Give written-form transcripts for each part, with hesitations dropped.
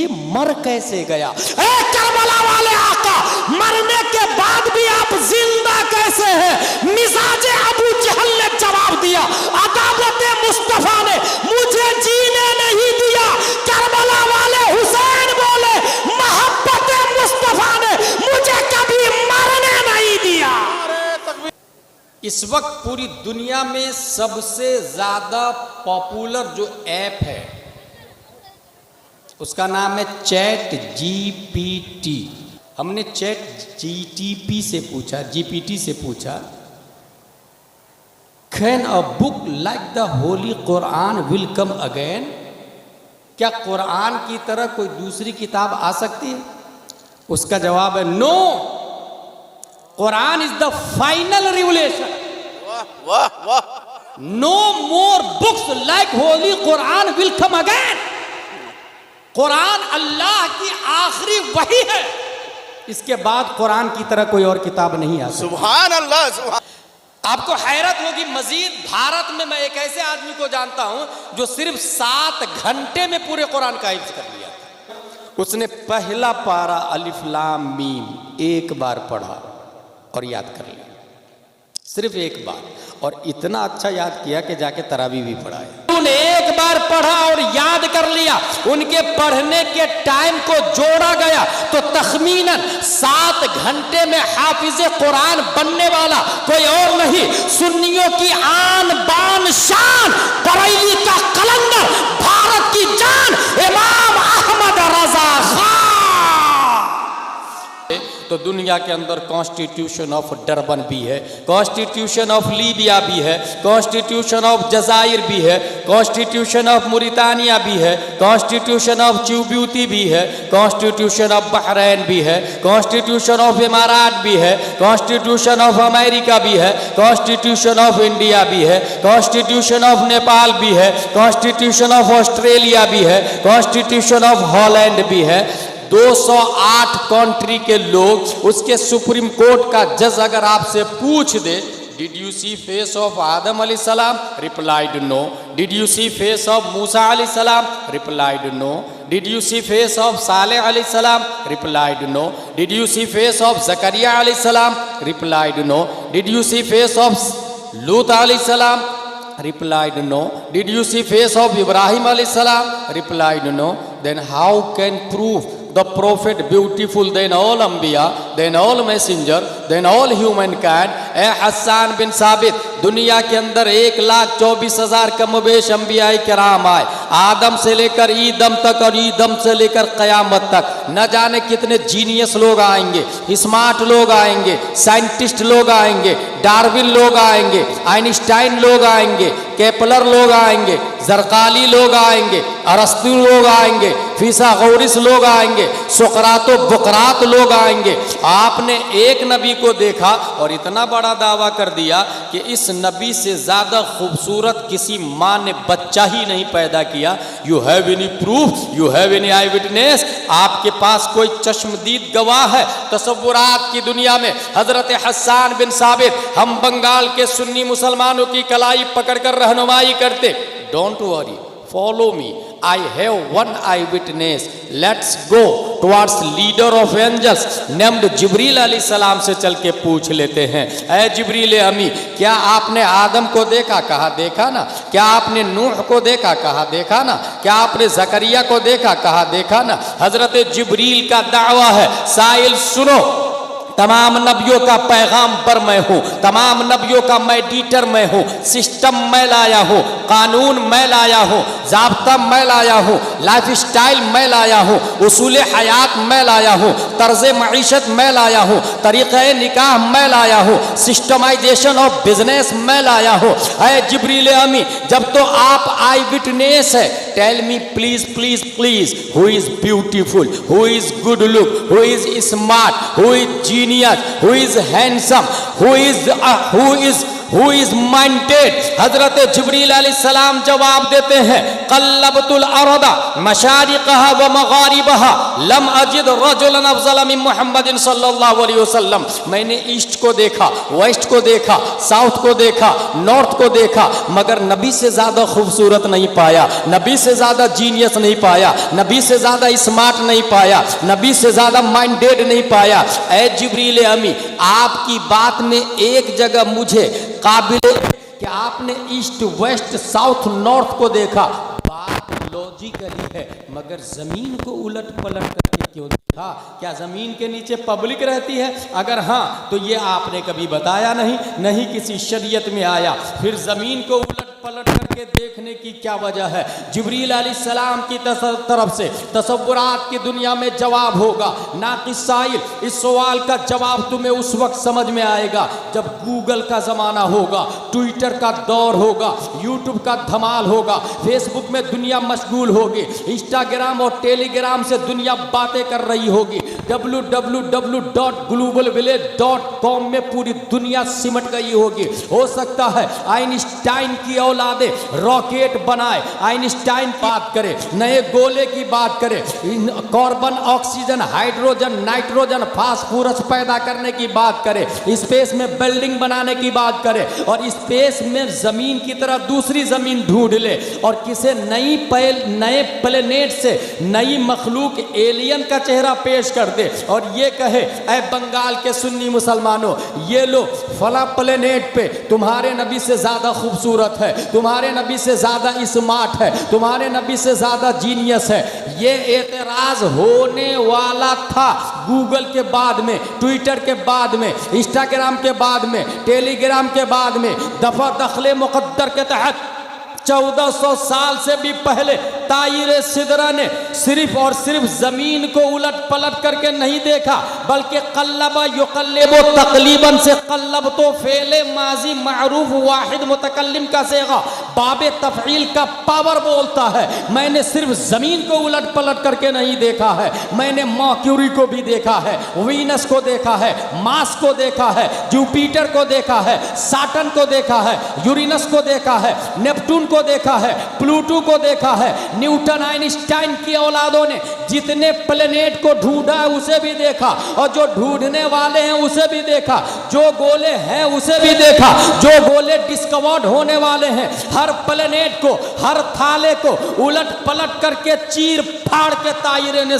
ये मर कैसे गया? ए करबला वाले आका, मरने के बाद भी आप जिंदा कैसे हैं? मिजाजे अबू जहल ने जवाब दिया, अदालत मुस्तफा ने मुझे जीने नहीं दिया। करबला वाले हुसैन बोले, मोहब्बत मुस्तफा ने मुझे कभी मरने नहीं दिया। इस वक्त पूरी दुनिया में सबसे ज्यादा पॉपुलर जो ऐप है उसका नाम है चैट जीपीटी। हमने चैट जीटीपी से पूछा, जीपीटी से पूछा, can a book like the Holi Quran will come again? क्या कुरान की तरह कोई दूसरी किताब आ सकती है? उसका जवाब है no, Quran is the final revelation. वाह वाह, no more books like holy Quran will come again. Quran Allah की आखिरी वही है, इसके बाद कुरान की तरह कोई और किताब नहीं आ सकती। सुभान अल्लाह, सुभान। आपको हैरत होगी, मजीद भारत में मैं एक ऐसे आदमी को जानता हूं जो सिर्फ 7 घंटे में पूरे कुरान का हिफ्ज़ कर लिया था। उसने पहला पारा अलिफ लाम मीम एक बार पढ़ा और याद कर लिया, सिर्फ एक बार, और इतना अच्छा याद किया कि जाके तरावी भी पढ़ा है। उन्होंने एक बार पढ़ा और याद कर लिया। उनके पढ़ने के टाइम को जोड़ा गया तो तखमीनन 7 घंटे में हाफिज कुरान बनने वाला कोई और नहीं, सुन्नियों की आन बान शान, बरेली का कलंदर, भारत की जान, इमाम अहमद रजा खान। तो दुनिया के अंदर कॉन्स्टिट्यूशन ऑफ डरबन भी है, कॉन्स्टिट्यूशन ऑफ लीबिया भी है, कॉन्स्टिट्यूशन ऑफ जजायर भी है, कॉन्स्टिट्यूशन ऑफ मुरितानिया भी है, कॉन्स्टिट्यूशन ऑफ चिबूती भी है, कॉन्स्टिट्यूशन ऑफ बहरैन भी है, कॉन्स्टिट्यूशन ऑफ इमारात भी है, कॉन्स्टिट्यूशन ऑफ अमेरिका भी है, कॉन्स्टिट्यूशन ऑफ इंडिया भी है, कॉन्स्टिट्यूशन ऑफ नेपाल भी है, कॉन्स्टिट्यूशन ऑफ ऑस्ट्रेलिया भी है, कॉन्स्टिट्यूशन ऑफ हॉलैंड भी है। 208 कंट्री के लोग, उसके सुप्रीम कोर्ट का जज अगर आपसे पूछ दे, did you see face of Adam अलैहिस्सलाम? Replied no. Did you see face of Musa अलैहिस्सलाम? Replied no. Did you see face of Saleh अलैहिस्सलाम? Replied no. Did you see face of Zakariya अलैहिस्सलाम? Replied no. Did you see face of Lut अलैहिस्सलाम? Replied no. Did you see face of Ibrahim alayhi salam? Replied no. Then how can prove the prophet beautiful than all Anbiya, than all messenger, than all humankind? ए हसन बिन साबित, दुनिया के अंदर 1,24,000 कमोबेश अंबिया किराम आए, आदम से लेकर ईदम तक और ईदम से लेकर क़यामत तक। न जाने कितने जीनियस लोग आएंगे, स्मार्ट लोग आएंगे, साइंटिस्ट लोग आएंगे, डार्विन लोग आएंगे, आइंस्टाइन लोग आएंगे, केपलर लोग आएंगे, जरकाली लोग आएंगे, अरस्तु लोग आएंगे, फिसागोरिस लोग आएंगे, सुकरातो बुकरात लोग आएंगे। आपने एक नबी को देखा और इतना बड़ा दावा कर दिया कि इस नबी से ज़्यादा खूबसूरत किसी माँ ने बच्चा ही नहीं पैदा किया। You have any proof? You have any I witness? आपके पास कोई चश्मदीद गवाह है? तसव्वुरात की दुनिया में हजरत हसन बिन साबित हम बंगाल के सुन्नी मुसलमानों की कलाई पकड़कर रहनुमाई करते। Don't worry, follow me, I have one eyewitness. Let's go towards leader of angels named जिब्रील अलैहि सलाम से चल के पूछ लेते हैं। ऐ जिब्रील अमी, क्या आपने आदम को देखा? कहा देखा ना। क्या आपने नूह को देखा? कहा देखा ना। क्या आपने जकरिया को देखा? कहा देखा ना। हजरत जिब्रील का दावा है, साइल सुनो, तमाम नबियों का पैगाम पर मैं हूँ, तमाम नबियों का मेडिटर मैं हूँ, सिस्टम मैं लाया हूँ, कानून मैं लाया हूँ, ज़ाब्ता मैं लाया हूँ, लाइफ स्टाइल मैं लाया हूँ, उसूल हयात मैं लाया हूँ, तर्ज मईशत मैं लाया हूँ, तरीक़े निकाह मैं लाया हूँ, सिस्टमाइजेशन ऑफ बिजनेस मैं लाया हूँ। ऐ जिब्रील अमी, जब तो आप आई विटनेस है, tell me please please please, who is beautiful, who is good look, who is smart, who is genius, who is handsome, who is who is minded. Hazrat Jibreel अलैहिस्सलाम जवाब देते हैं, कल्लबतुल अर्दा मशारिकहा व मगारिबहा लम अजिद रजुलन अफजल मिन मुहम्मदिन सल्लल्लाहु अलैहि वसल्लम। मैंने ईस्ट को देखा, वेस्ट को देखा, साउथ को देखा, नॉर्थ को देखा, मगर नबी से ज्यादा खूबसूरत नहीं पाया, नबी से ज्यादा जीनियस नहीं पाया, नबी से ज्यादा स्मार्ट नहीं पाया, नबी से ज्यादा माइंडेड नहीं पाया। ऐ जिब्रील अमी, आपकी बात में एक जगह मुझे काबिल कि आपने ईस्ट वेस्ट साउथ नॉर्थ को देखा, बात लॉजिकली है, मगर जमीन को उलट पलट करके क्यों देखा? क्या जमीन के नीचे पब्लिक रहती है? अगर हाँ तो ये आपने कभी बताया नहीं, नहीं किसी शरीयत में आया। फिर जमीन को उलट पलट करके देखने की क्या वजह है? जिब्रील अलैहिस्सलाम की तरफ से तसव्वुरात की दुनिया में जवाब होगा। नाक़िस साइल, इस सवाल का जवाब तुम्हें उस वक्त समझ में आएगा जब गूगल का ज़माना होगा, ट्विटर का दौर होगा, यूट्यूब का धमाल होगा, फेसबुक में दुनिया मशगूल होगी, इंस्टाग्राम और टेलीग्राम से दुनिया बातें कर रही होगी, www.globalvillage.com में पूरी दुनिया सिमट गई होगी। हो सकता है आइंस्टाइन की औलादे रॉकेट बनाए, आइंस्टाइन बात करे, नए गोले की बात करे, carbon, oxygen, hydrogen, nitrogen, phosphorus पैदा करने की बात करे, स्पेस में बिल्डिंग बनाने की बात करे, और स्पेस में जमीन की तरह दूसरी जमीन ढूंढ ले, और किसी नए प्लेनेट से नई मखलूक एलियन का चेहरा पेश कर दे, और ये कहे, ऐ बंगाल के सुन्नी मुसलमानों, ये लो फला प्लेनेट पे तुम्हारे नबी से ज्यादा खूबसूरत है, तुम्हारे नबी से ज्यादा स्मार्ट है, तुम्हारे नबी से ज्यादा जीनियस है। ये एतराज होने वाला था गूगल के बाद में, ट्विटर के बाद में, इंस्टाग्राम के बाद में, टेलीग्राम के बाद में। दफा दखले मुकद्दर के तहत 1400 साल से भी पहले तायरे सिदरा ने सिर्फ और सिर्फ जमीन को उलट पलट करके नहीं देखा, बल्कि कल्लबा युकल्लिबु तकलीबन से कल्लब तो फेले माजी मारूफ वाहिद मुतकल्लिम का सेगा बाबे तफईल का पावर बोलता है। मैंने सिर्फ जमीन को उलट पलट करके नहीं देखा है, मैंने मर्क्यूरी को भी देखा है, वीनस को देखा है, मार्स को देखा है, जुपिटर को देखा है, सैटर्न को देखा है, यूरेनस को देखा है, नेपटून को देखा है, प्लूटो को देखा है। न्यूटन आइंस्टाइन की औलादों ने जितने प्लेनेट को ढूंढा है उसे भी देखा, और जो ढूंढने वाले हैं उसे भी देखा, जो गोले हैं उसे भी देखा, जो गोले डिस्कवर्ड होने वाले हैं। हर प्लेनेट को, हर थाले को उलट पलट करके चीर फाड़ के तायरे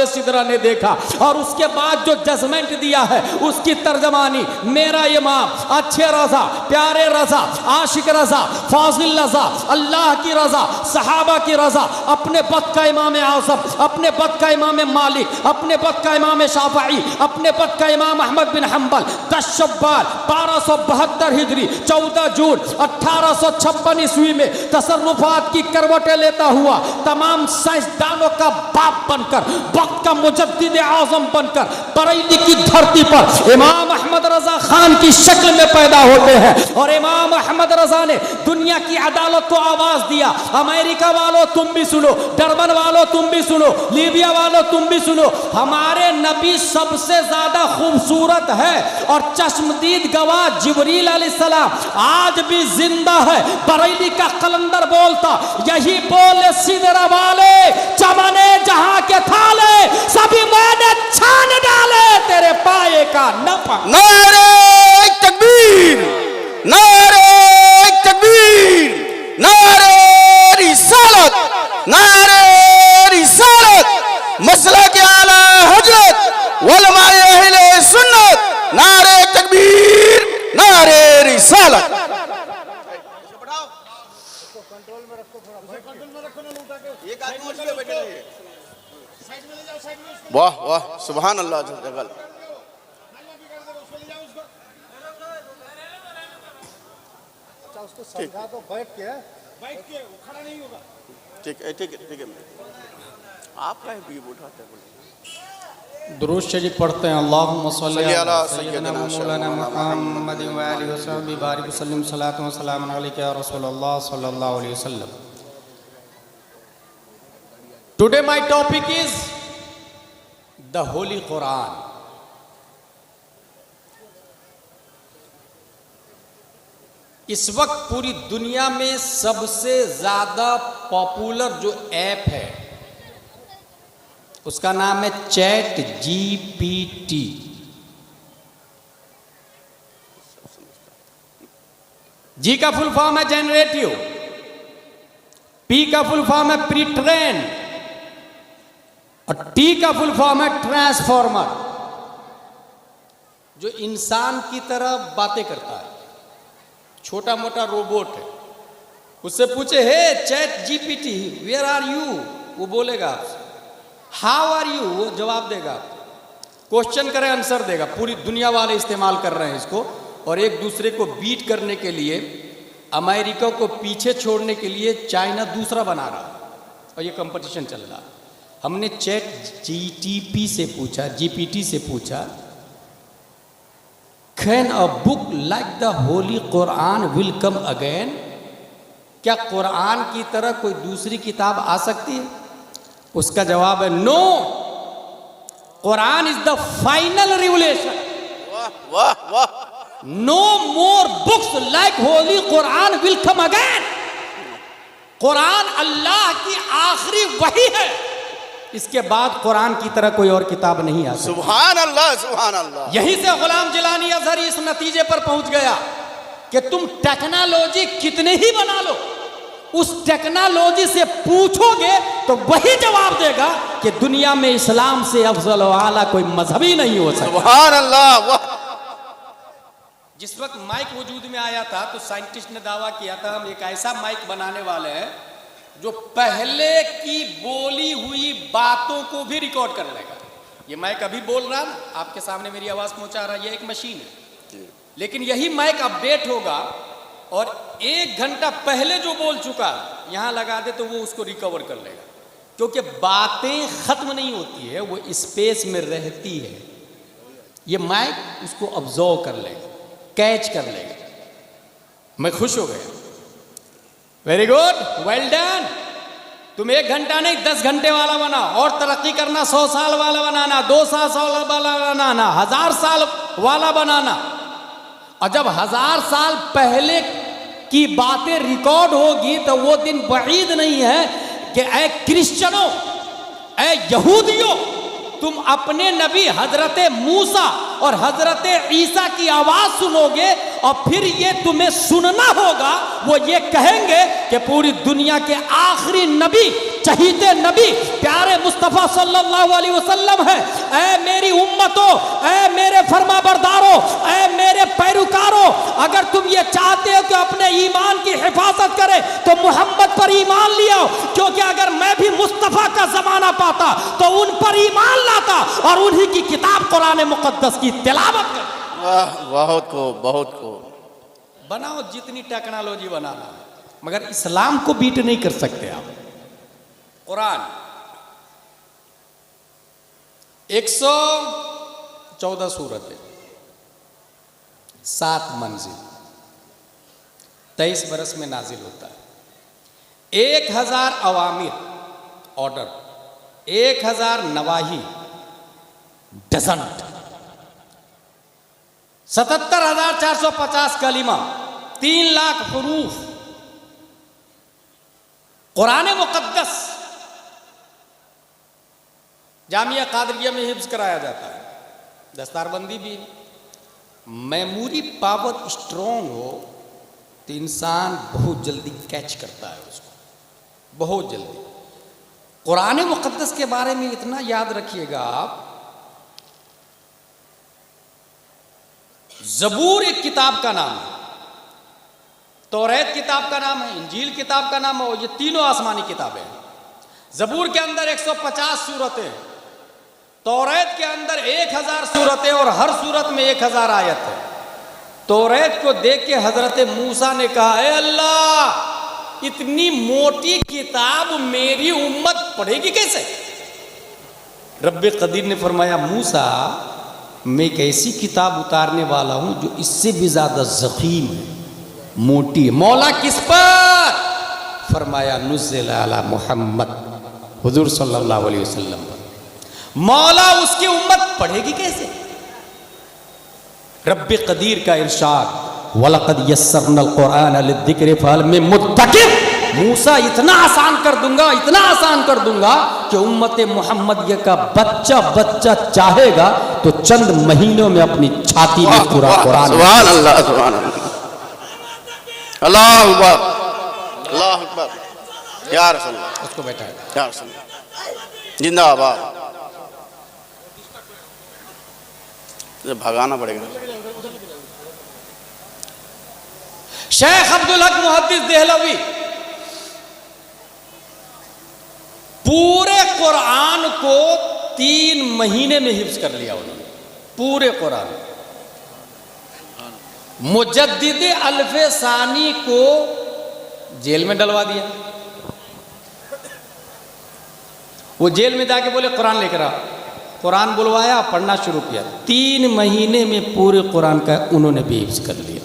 सिदरा ने देखा, और उसके बाद जो जजमेंट दिया है उसकी तर्जमानी मेरा इमाम, अच्छे रजा, प्यारे रजा, आशिक रजा, फाजिल रजा, अल्लाह की रजा, सहाबा की रजा, अपने वक्त का इमाम आज़म, अपने वक्त का इमाम मालिक, अपने वक्त का इमाम शाफई, अपने वक्त का इमाम अहमद बिन हम्बल 10 शव्वाल 1272 हिजरी 14 जून 1856 ईस्वी में तसर्रुफात की करवटें लेता हुआ तमाम साइंसदानों का बाप बनकर, वक्त का मुजद्दिद आज़म बनकर बरेली की धरती पर इमाम अहमद रजा खान की शक्ल में पैदा होते हैं। और इमाम अहमद रजा ने दुनिया की अदालत को आवाज दिया, अमेरिका वालों तुम भी सुनो, डरबन वालों तुम भी सुनो, लीबिया वालों तुम भी सुनो, हमारे नबी सबसे ज्यादा खूबसूरत है। और चश्मदीद गवाह जिब्रील अलैहिस्सलाम आज भी जिंदा है। बरेली का कलंदर बोलता, यही बोले सिदरा वाले, चमने जहां के थाले, सभी मैंने छान डाले, तेरे पाए का नफा। नारे तकबीर, नारे तकबीर, नारे रिसालत, नारे रिसालत, मसला के आला हजरत वलमाए अहले सुन्नत, नारे तकबीर, नारे रिसालत। वाह वाह, सुभान अल्लाह जगल। समझा तो बैठ के खड़ा नहीं होगा। ठीक है ठीक है ठीक है, आपका भी उठाते बोले। दुरूद शरीफ पढ़ते हैं। अल्लाहुम्मा सल्ली अला सय्यिदना मौलाना मुहम्मद व आलिहि व सहबिहि बारिक वसल्लम सलातु व सलाम अलैका या रसूलल्लाह सल्लल्लाहु अलैहि वसल्लम। Today my topic is the Holi Quran. इस वक्त पूरी दुनिया में सबसे ज्यादा पॉपुलर जो ऐप है उसका नाम है चैट जीपीटी। जी का फुल फॉर्म है जनरेटिव, पी का फुल फॉर्म है प्री ट्रेन और टी का फुल फॉर्म है ट्रांसफॉर्मर, जो इंसान की तरह बातें करता है, छोटा मोटा रोबोट है। उससे पूछे hey chat GPT where are you, वो बोलेगा आपसे हाउ आर यू, वो जवाब देगा। क्वेश्चन करे आंसर देगा। पूरी दुनिया वाले इस्तेमाल कर रहे हैं इसको, और एक दूसरे को बीट करने के लिए, अमेरिका को पीछे छोड़ने के लिए चाइना दूसरा बना रहा है और ये कंपटीशन चल रहा है। हमने चैट जीटीपी से पूछा, जीपीटी से पूछा, can a book like the Holi Quran will come again, क्या कुरान की तरह कोई दूसरी किताब आ सकती है? उसका जवाब है no, Quran is the final revelation, वाह वाह वाह, no more books like holy Quran will come again. Quran Allah की आखिरी वही है, इसके बाद कुरान की तरह कोई और किताब नहीं आ सकती। सुभान अल्लाह सुभान अल्लाह। यहीं से गुलाम जिलानी अजहरी इस नतीजे पर पहुंच गया कि तुम टेक्नोलॉजी कितने ही बना लो, उस टेक्नोलॉजी से पूछोगे तो वही जवाब देगा कि दुनिया में इस्लाम से अफजल वाला कोई मजहब ही नहीं हो सकता। सुभान अल्लाह वाह। जिस वक्त माइक वजूद में आया था तो साइंटिस्ट ने दावा किया था हम एक ऐसा माइक बनाने वाले हैं जो पहले की बोली हुई बातों को भी रिकॉर्ड कर लेगा। ये माइक अभी बोल रहा है, आपके सामने मेरी आवाज पहुंचा रहा है, ये एक मशीन है, लेकिन यही माइक अपडेट होगा और 1 घंटा पहले जो बोल चुका यहां लगा दे तो वो उसको रिकवर कर लेगा, क्योंकि बातें खत्म नहीं होती है, वो स्पेस में रहती है। ये माइक उसको ऑब्जर्व कर लेगा, कैच कर लेगा। मैं खुश हो गया, वेरी गुड, वेल डन। तुम 1 घंटा नहीं 10 घंटे वाला बना, और तरक्की करना, 100 साल वाला बनाना, 200 साल वाला बनाना, 1000 साल वाला बनाना। और जब 1000 साल पहले की बातें रिकॉर्ड होगी तो वो दिन बईद नहीं है कि ऐ क्रिश्चियनों, ऐ यहूदियों, तुम अपने नबी हजरत मूसा और हजरत ईसा की आवाज सुनोगे और फिर ये तुम्हें सुनना होगा, वो ये कहेंगे कि पूरी दुनिया के आखिरी नबी, चहीते नबी प्यारे मुस्तफ़ा सल्लल्लाहु अलैहि वसल्लम है। ऐ मेरी उम्मतों, ऐ मेरे फरमाबरदारों, ऐ मेरे पैरोकारों, अगर तुम ये चाहते हो कि अपने ईमान की हिफाजत करे तो मोहम्मद पर ईमान लिया, क्योंकि अगर मैं भी मुस्तफ़ा का जमाना पाता तो उन पर ईमान लाता और उन्हीं की किताब कुरान मुक़द्दस की तिलावत करता। वाह, बहुत को बहुत को। बनाओ जितनी टेक्नोलॉजी बनाना, मगर इस्लाम को बीट नहीं कर सकते आप। कुरान 114 सूरत है, 7 मंजिल, 23 बरस में नाजिल होता है। 1000 अवामिर ऑर्डर, 1000 नवाही डजन, 77,450 कलिमा, 3 लाख हुरूफ। कुरान मुक़द्दस जामिया कादरिया में हिफ्ज़ कराया जाता है, दस्तारबंदी भी। मेमोरी पावर स्ट्रॉन्ग हो तो इंसान बहुत जल्दी कैच करता है उसको, बहुत जल्दी। कुरान मुक़द्दस के बारे में इतना याद रखिएगा आप, ज़बूर एक किताब का नाम है, तौरात किताब का नाम है, इंजील किताब का नाम है, और ये तीनों आसमानी किताबें हैं। ज़बूर के अंदर 150 सूरतें, तौरात के अंदर 1000 सूरतें और हर सूरत में 1000 आयत है। तौरात को देख के हजरत मूसा ने कहा, ए अल्लाह, इतनी मोटी किताब मेरी उम्मत पढ़ेगी कैसे? रब्बे कदीर ने फरमाया, मूसा, मैं एक ऐसी किताब उतारने वाला हूं जो इससे भी ज्यादा ज़ख़ीम है, मोटी है। मौला किस पर? फरमाया नुज़्ज़िल अला मुहम्मद, हुजूर सल्लल्लाहु अलैहि वसल्लम पर। मौला उसकी उम्मत पढ़ेगी कैसे? रब्बे कदीर का इरशाद, वलक़द यस्सरनल क़ुरआन लिज़्ज़िक्रि फ़हल मिन मुद्दकिर। मूसा इतना आसान कर दूंगा, इतना आसान कर दूंगा कि उम्मत मोहम्मदिया का बच्चा बच्चा चाहेगा तो चंद महीनों में अपनी छाती में पूरा कुरान। सुभान अल्लाह, सुभान अल्लाह, अल्लाह अकबर, अल्लाह अकबर, या रसूल अल्लाह। उसको बैठा है या रसूल अल्लाह, जिंदाबाद। भगाना पड़ेगा। शेख अब्दुल हक मुहद्दिस देहलवी पूरे कुरान को 3 महीने में हिफ्ज कर लिया उन्होंने, पूरे कुरान। मुजद्दिद अल्फे सानी को जेल में डलवा दिया। वो जेल में जाके बोले कुरान लेकर आ, कुरान बुलवाया, पढ़ना शुरू किया। 3 महीने में पूरे कुरान का उन्होंने भी हिफ्ज कर लिया।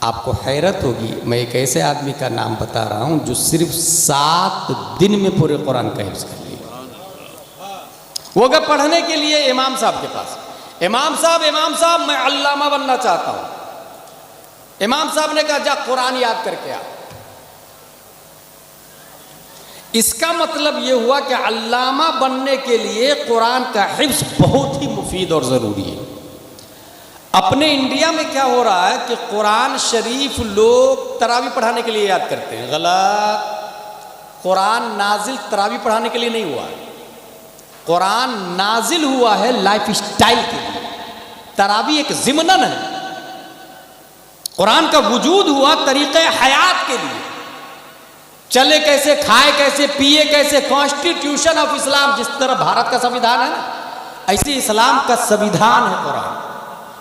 आपको हैरत होगी, मैं एक ऐसे आदमी का नाम बता रहा हूं जो सिर्फ 7 दिन में पूरे कुरान का हिफ्ज कर लिया। वो गए पढ़ने के लिए इमाम साहब के पास। इमाम साहब मैं अल्लामा बनना चाहता हूं। इमाम साहब ने कहा जा कुरान याद करके आ। इसका मतलब यह हुआ कि अल्लामा बनने के लिए कुरान का हिफ्ज बहुत ही मुफीद और ज़रूरी है। अपने इंडिया में क्या हो रहा है कि कुरान शरीफ लोग तरावी पढ़ाने के लिए याद करते हैं। गलत। कुरान नाजिल तरावी पढ़ाने के लिए नहीं हुआ है। कुरान नाजिल हुआ है लाइफ स्टाइल के लिए। तरावी एक ज़िमनन है। कुरान का वजूद हुआ तरीक़े हयात के लिए। चले कैसे, खाए कैसे, पिए कैसे। कॉन्स्टिट्यूशन ऑफ इस्लाम, जिस तरह भारत का संविधान है ना, ऐसे इस्लाम का संविधान है कुरान।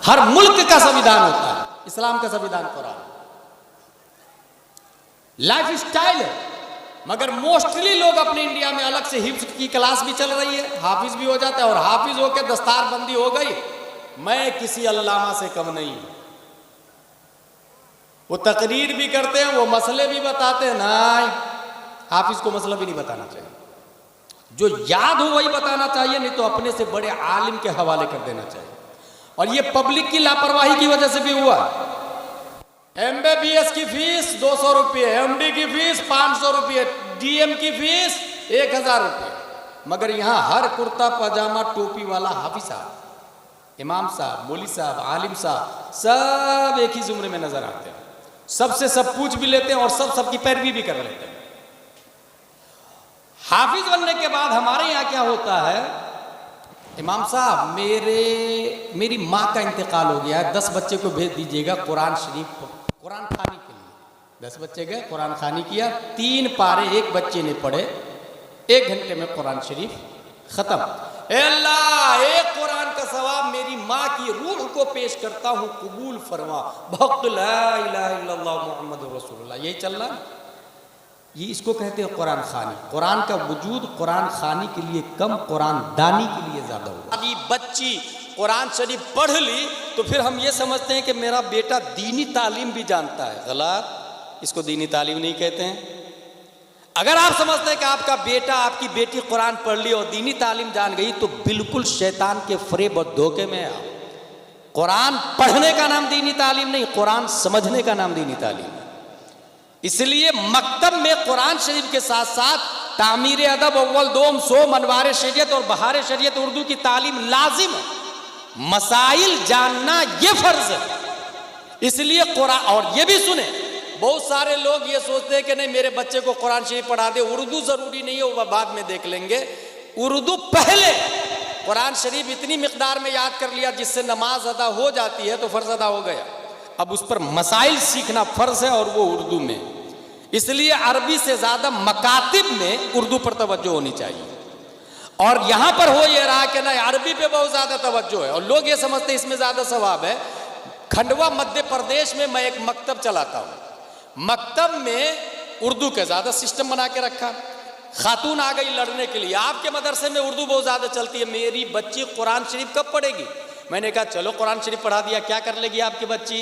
हर मुल्क का संविधान होता है, इस्लाम का संविधान कुरान। लाइफ स्टाइल है। मगर मोस्टली लोग अपने इंडिया में अलग से हिफ्ज की क्लास भी चल रही है, हाफिज भी हो जाता है, और हाफिज होकर दस्तारबंदी हो गई। मैं किसी अल्लामा से कम नहीं हूं। वो तकरीर भी करते हैं, वो मसले भी बताते हैं। नहीं, हाफिज को मसला भी नहीं बताना चाहिए। जो याद हो वही बताना चाहिए, नहीं तो अपने से बड़े आलिम के हवाले कर देना चाहिए। और ये पब्लिक की लापरवाही की वजह से भी हुआ। MBBS की फीस 200 रुपये, MD की फीस 500 रुपये, DM की फीस 1000 रुपये। मगर यहाँ हर कुर्ता पजामा टोपी वाला हाफिज साहब, इमाम साहब, मौली साहब, आलिम साहब, सब एक ही जुमरे में नजर आते हैं। सबसे सब पूछ भी लेते हैं और सबकी पैरवी भी कर लेते हैं। हाफिज बनने के बाद हमारे यहाँ क्या होता है, इमाम साहब मेरी माँ का इंतकाल हो गया है, 10 बच्चे को भेज दीजिएगा कुरान शरीफ, कुरान खानी के लिए। 10 बच्चे गए, कुरान खानी किया, 3 पारे एक बच्चे ने पढ़े, 1 घंटे में कुरान शरीफ खत्म। अल्लाह, एक कुरान का सवाब मेरी माँ की रूह को पेश करता हूँ, कबूल फरमा। भक्त ला इलाहा इल्लल्लाह मुहम्मदुर रसूलुल्लाह, यही चल रहा है। ये इसको कहते हैं कुरान खानी। कुरान का वजूद कुरान खानी के लिए कम, कुरान दानी के लिए ज्यादा हुआ। अभी बच्ची कुरान शरीफ पढ़ ली तो फिर हम ये समझते हैं कि मेरा बेटा दीनी तालीम भी जानता है। गलत, इसको दीनी तालीम नहीं कहते हैं। अगर आप समझते हैं कि आपका बेटा, आपकी बेटी कुरान पढ़ ली और दीनी तालीम जान गई, तो बिल्कुल शैतान के फरेब और धोखे में आप। कुरान पढ़ने का नाम दीनी तालीम नहीं, कुरान समझने का नाम दीनी तालीम है। इसलिए मकतब में कुरान शरीफ के साथ साथ तामीर अदब, अव्वल दोम सोम, अनवार शरीयत और बहार शरीयत उर्दू की तालीम लाजिम है। मसाइल जानना ये फर्ज है। इसलिए कुरान, और ये भी सुने, बहुत सारे लोग ये सोचते हैं कि नहीं मेरे बच्चे को कुरान शरीफ पढ़ा दे, उर्दू जरूरी नहीं है, वो बाद में देख लेंगे। उर्दू पहले, कुरान शरीफ इतनी मिकदार में याद कर लिया जिससे नमाज अदा हो जाती है तो फर्ज अदा हो गया। अब उस पर मसाइल सीखना फर्ज है, और वो उर्दू में। इसलिए अरबी से ज्यादा मकातिब में उर्दू पर तवज्जो होनी चाहिए। और यहां पर हो ये रहा कि ना अरबी पे बहुत ज्यादा तवज्जो है और लोग ये समझते हैं इसमें ज्यादा सवाब है। खंडवा मध्य प्रदेश में मैं एक मकतब चलाता हूं। मकतब में उर्दू का ज्यादा सिस्टम बना के रखा। खातून आ गई लड़ने के लिए, आपके मदरसे में उर्दू बहुत ज्यादा चलती है, मेरी बच्ची कुरान शरीफ कब पढ़ेगी? मैंने कहा चलो कुरान शरीफ पढ़ा दिया। क्या कर लेगी आपकी बच्ची?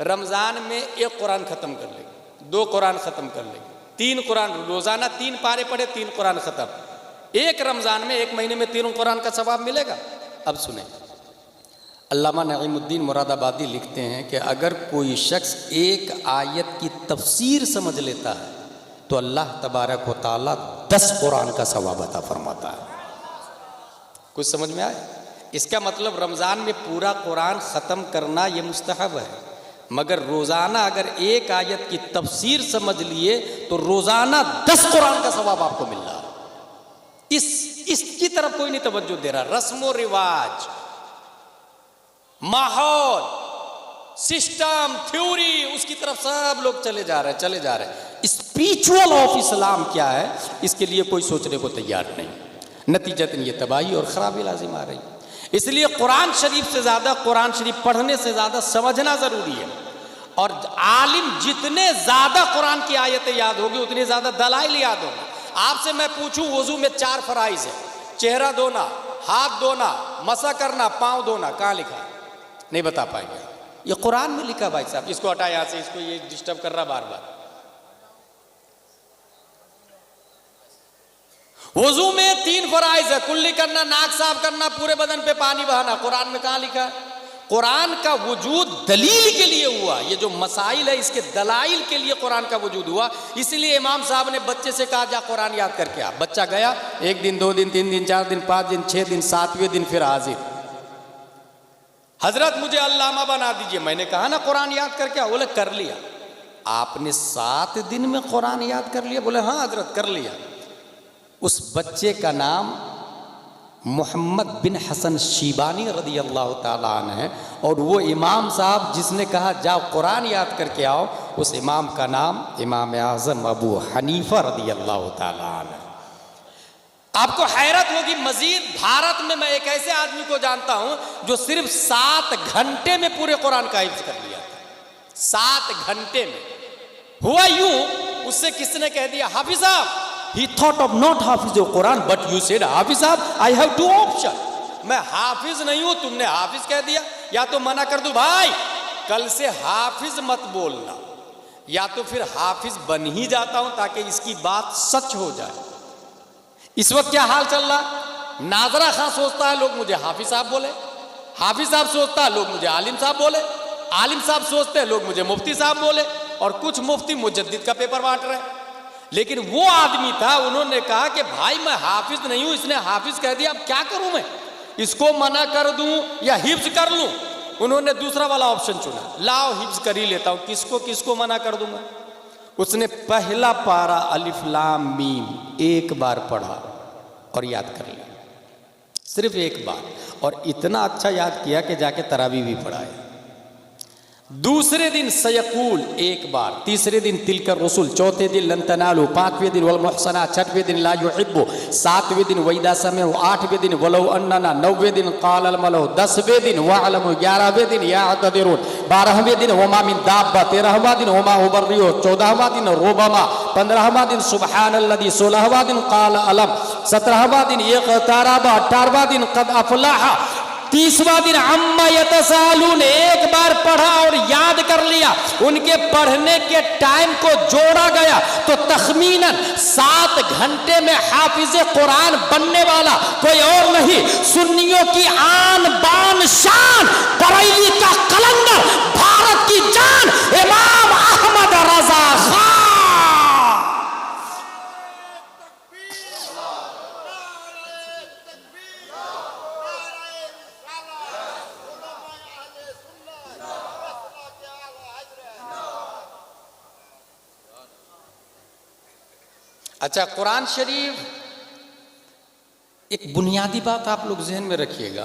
रमजान में 1 कुरान खत्म कर लेगी, 2 कुरान खत्म कर लेगी, 3 कुरान, रोजाना 3 पारे पढ़े, 3 कुरान खत्म। 1 रमजान में 1 महीने में 3 कुरान का सवाब मिलेगा। अब सुने, अल्लामा नईमुद्दीन मुरादाबादी लिखते हैं कि अगर कोई शख्स एक आयत की तफसीर समझ लेता है तो अल्लाह तबारक व तआला 10 कुरान का सवाब अता फरमाता है। कुछ समझ में आए? इसका मतलब रमज़ान में पूरा कुरान ख़त्म करना ये मुस्तहब है, मगर रोज़ाना अगर एक आयत की तफसीर समझ लिए तो रोज़ाना 10 कुरान का सवाब आपको मिल रहा है। इसकी तरफ कोई नहीं तवज्जो दे रहा। रस्म रिवाज, माहौल, सिस्टम, थ्योरी, उसकी तरफ सब लोग चले जा रहे हैं। स्पिरिचुअल ऑफ इस्लाम क्या है, इसके लिए कोई सोचने को तैयार नहीं। नतीजतन ये तबाही और खराबी लाजिम आ रही। इसलिए कुरान शरीफ से ज़्यादा, कुरान शरीफ पढ़ने से ज़्यादा समझना ज़रूरी है। और आलिम जितने ज़्यादा कुरान की आयतें याद होगी उतने ज़्यादा दलाइल याद होंगे। आपसे मैं पूछूं वजू में 4 फराइज है, चेहरा धोना, हाथ धोना, मसा करना, पाँव धोना, कहाँ लिखा है? नहीं बता पाएंगे। ये कुरान में लिखा भाई साहब। इसको हटा यहाँ से, इसको ये डिस्टर्ब कर रहा बार बार। वजू में 3 फराइज है, कुल्ली करना, नाक साफ करना, पूरे बदन पे पानी बहाना। कुरान में कहाँ लिखा है? कुरान का वजूद दलील के लिए हुआ। ये जो मसाइल है इसके दलाइल के लिए कुरान का वजूद हुआ। इसलिए इमाम साहब ने बच्चे से कहा जा कुरान याद करके आ। बच्चा गया, 1 दिन, 2 दिन, 3 दिन, 4 दिन, 5 दिन, 6 दिन, 7वें दिन फिर हाजिर, हजरत मुझे अल्लामा बना दीजिए। मैंने कहा ना कुरान याद करके आओ। बोले कर लिया। आपने 7 दिन में कुरान याद कर लिया? बोले हाँ हजरत कर लिया। उस बच्चे का नाम मोहम्मद बिन हसन शीबानी रदी अल्लाह ताला अन्हु है। और वो इमाम साहब जिसने कहा जाओ कुरान याद करके आओ, उस इमाम का नाम इमाम आज़म अबू हनीफा रदी अल्लाह ताला अन्हु। आपको हैरत होगी, मजीद भारत में मैं एक ऐसे आदमी को जानता हूं जो सिर्फ 7 घंटे में पूरे कुरान का हिफ्ज़ कर लिया था। 7 घंटे में। हुआ यूं, उससे किसने कह दिया Hafiz Sahab, he thought of not Hafiz Quran but you said Hafiz Sahab, I have 2 option. मैं हाफिज नहीं हूं, तुमने हाफिज कह दिया। या तो मना कर दूं भाई कल से हाफिज मत बोलना, या तो फिर हाफिज बन ही जाता हूं ताकि इसकी बात सच हो जाए। इस वक्त क्या हाल चल रहा? नाजरा खां सोचता है लोग मुझे हाफिज साहब बोले, हाफिज साहब सोचता है लोग मुझे आलिम साहब बोले, आलिम साहब सोचते हैं लोग मुझे मुफ्ती साहब बोले, और कुछ मुफ्ती मुजद्दिद का पेपर बांट रहे हैं। लेकिन वो आदमी था, उन्होंने कहा कि भाई मैं हाफिज नहीं हूं, इसने हाफिज कह दिया, अब क्या करूं मैं? इसको मना कर दूं या हिफ्ज कर लूं? उन्होंने दूसरा वाला ऑप्शन चुना, लाओ हिफ्ज कर ही लेता हूं, किसको मना कर दूंगा। उसने पहला पारा अलिफ लाम मीम एक बार पढ़ा और याद कर लिया, सिर्फ एक बार, और इतना अच्छा याद किया कि जाके तरावी भी पढ़ाया। दूसरे दिन सयकूल एक बार, तीसरे दिन तिलकर रसूल, चौथे दिन लन तनालू, 5वें दिन वल मुहसना, 6वें दिन ला युहिब्बु, 7वें दिन वैदा समय, 8वें दिन वलो अन्नना, 9वें दिन क़ाल अल मलो, 10वें दिन वअलमु, 11वें दिन याअतदिरून, 12वें दिन वमा मिन दाब्बा, 13वां दिन वमा उबर्रियो, 14वां दिन रुबमा, 15वां दिन सुब्हानल्लज़ी, 16वां दिन क़ाल अलम, 17वां दिन इक़्तरबा, 18वां दिन क़द अफ़लह, 30वां दिन अम्मा यतसालून एक बार पढ़ा और याद कर लिया। उनके पढ़ने के टाइम को जोड़ा गया तो तखमीनन 7 घंटे में हाफिज कुरान बनने वाला कोई और नहीं, सुन्नियों की आन बान शान, बरेली का कलंदर, भारत की जान, इमाम अहमद रजा खान। अच्छा, कुरान शरीफ, एक बुनियादी बात आप लोग जहन में रखिएगा,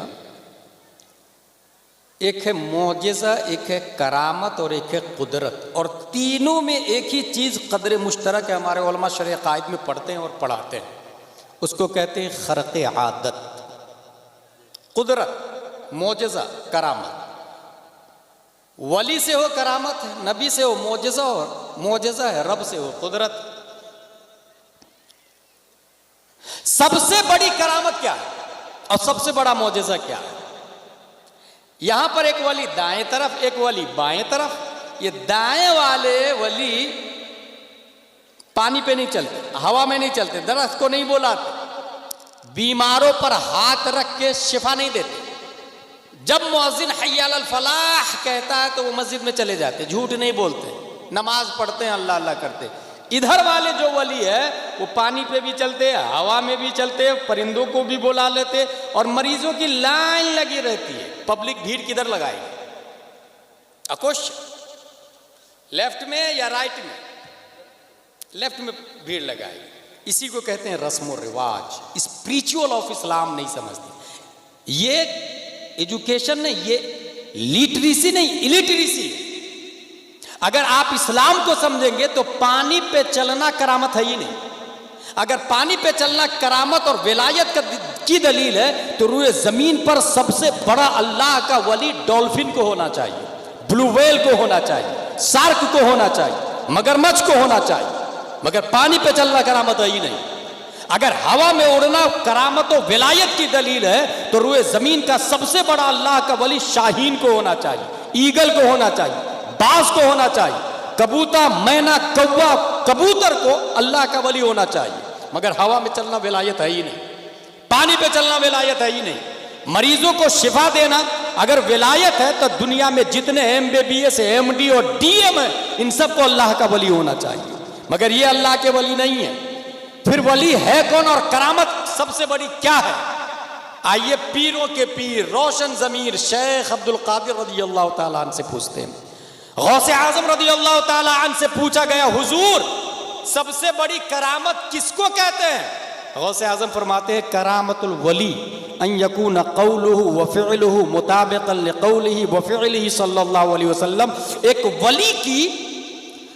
एक है मौजिज़ा, एक है करामत और एक है कुदरत, और तीनों में एक ही चीज़ कदर मुश्तरक है। हमारे उलमा शरअ कायद में पढ़ते हैं और पढ़ाते हैं, उसको कहते हैं खर्क़े आदत। कुदरत, मौजिज़ा, करामत। वली से हो करामत है, नबी से हो मौजिज़ा, और मौजिज़ा है रब से हो कुदरत। सबसे बड़ी करामत क्या है और सबसे बड़ा मौजिज़ा क्या है? यहां पर एक वली दाएं तरफ, एक वली बाएं तरफ। ये दाएं वाले वली पानी पे नहीं चलते, हवा में नहीं चलते, दरख्त को नहीं बुलाते, बीमारों पर हाथ रख के शिफा नहीं देते, जब मुअज्जिन हय्या अलल फलाह कहता है तो वो मस्जिद में चले जाते, झूठ नहीं बोलते, नमाज पढ़ते हैं, अल्लाह अल्लाह करते। इधर वाले जो वली है वो पानी पे भी चलते, हवा में भी चलते, परिंदों को भी बुला लेते, और मरीजों की लाइन लगी रहती है। पब्लिक भीड़ किधर लगाएगी? क्वेश्चन, लेफ्ट में या राइट में? लेफ्ट में भीड़ लगाएगी। इसी को कहते हैं रस्म और रिवाज। स्पिरिचुअल ऑफ इस्लाम नहीं समझते। ये एजुकेशन नहीं, ये लिटरेसी नहीं, इलिटरेसी। अगर आप इस्लाम को समझेंगे तो पानी पे चलना करामत है ही नहीं। अगर पानी पे चलना करामत और विलायत की दलील है तो रूए जमीन पर सबसे बड़ा अल्लाह का वली डॉल्फिन को होना चाहिए, ब्लू व्हेल को होना चाहिए, शार्क को होना चाहिए, मगरमच्छ को होना चाहिए। मगर पानी पे चलना करामत है ही नहीं। अगर हवा में उड़ना करामत और विलायत की दलील है तो रूए जमीन का सबसे बड़ा अल्लाह का वली शाहीन को होना चाहिए, ईगल को होना चाहिए, बाज को होना चाहिए, कबूतर, मैना, कौवा, कबूतर को अल्लाह का वली होना चाहिए। मगर हवा में चलना विलायत है ही नहीं, पानी पे चलना विलायत है ही नहीं। मरीजों को शिफा देना अगर विलायत है तो दुनिया में जितने MBBS, MD और DM है इन सबको अल्लाह का वली होना चाहिए। मगर ये अल्लाह के वली नहीं है। फिर वली है कौन और करामत सबसे बड़ी क्या है? आइए पीरों के पीर रोशन जमीर शेख अब्दुल कादिर रज़ी अल्लाह ताला अन्हु से पूछते हैं। गौसे आजम रज़ी अल्लाह ताला अन्हु से पूछा गया, हुजूर सबसे बड़ी करामत किसको कहते हैं? गौसे आजम फरमाते हैं, करामतुल वली अन यकून कौलुहु व फ़िअलुहु मुताबिक़न लिक़ौलिही व फ़िअलिही सल्लल्लाहु अलैहि वसल्लम। एक वली की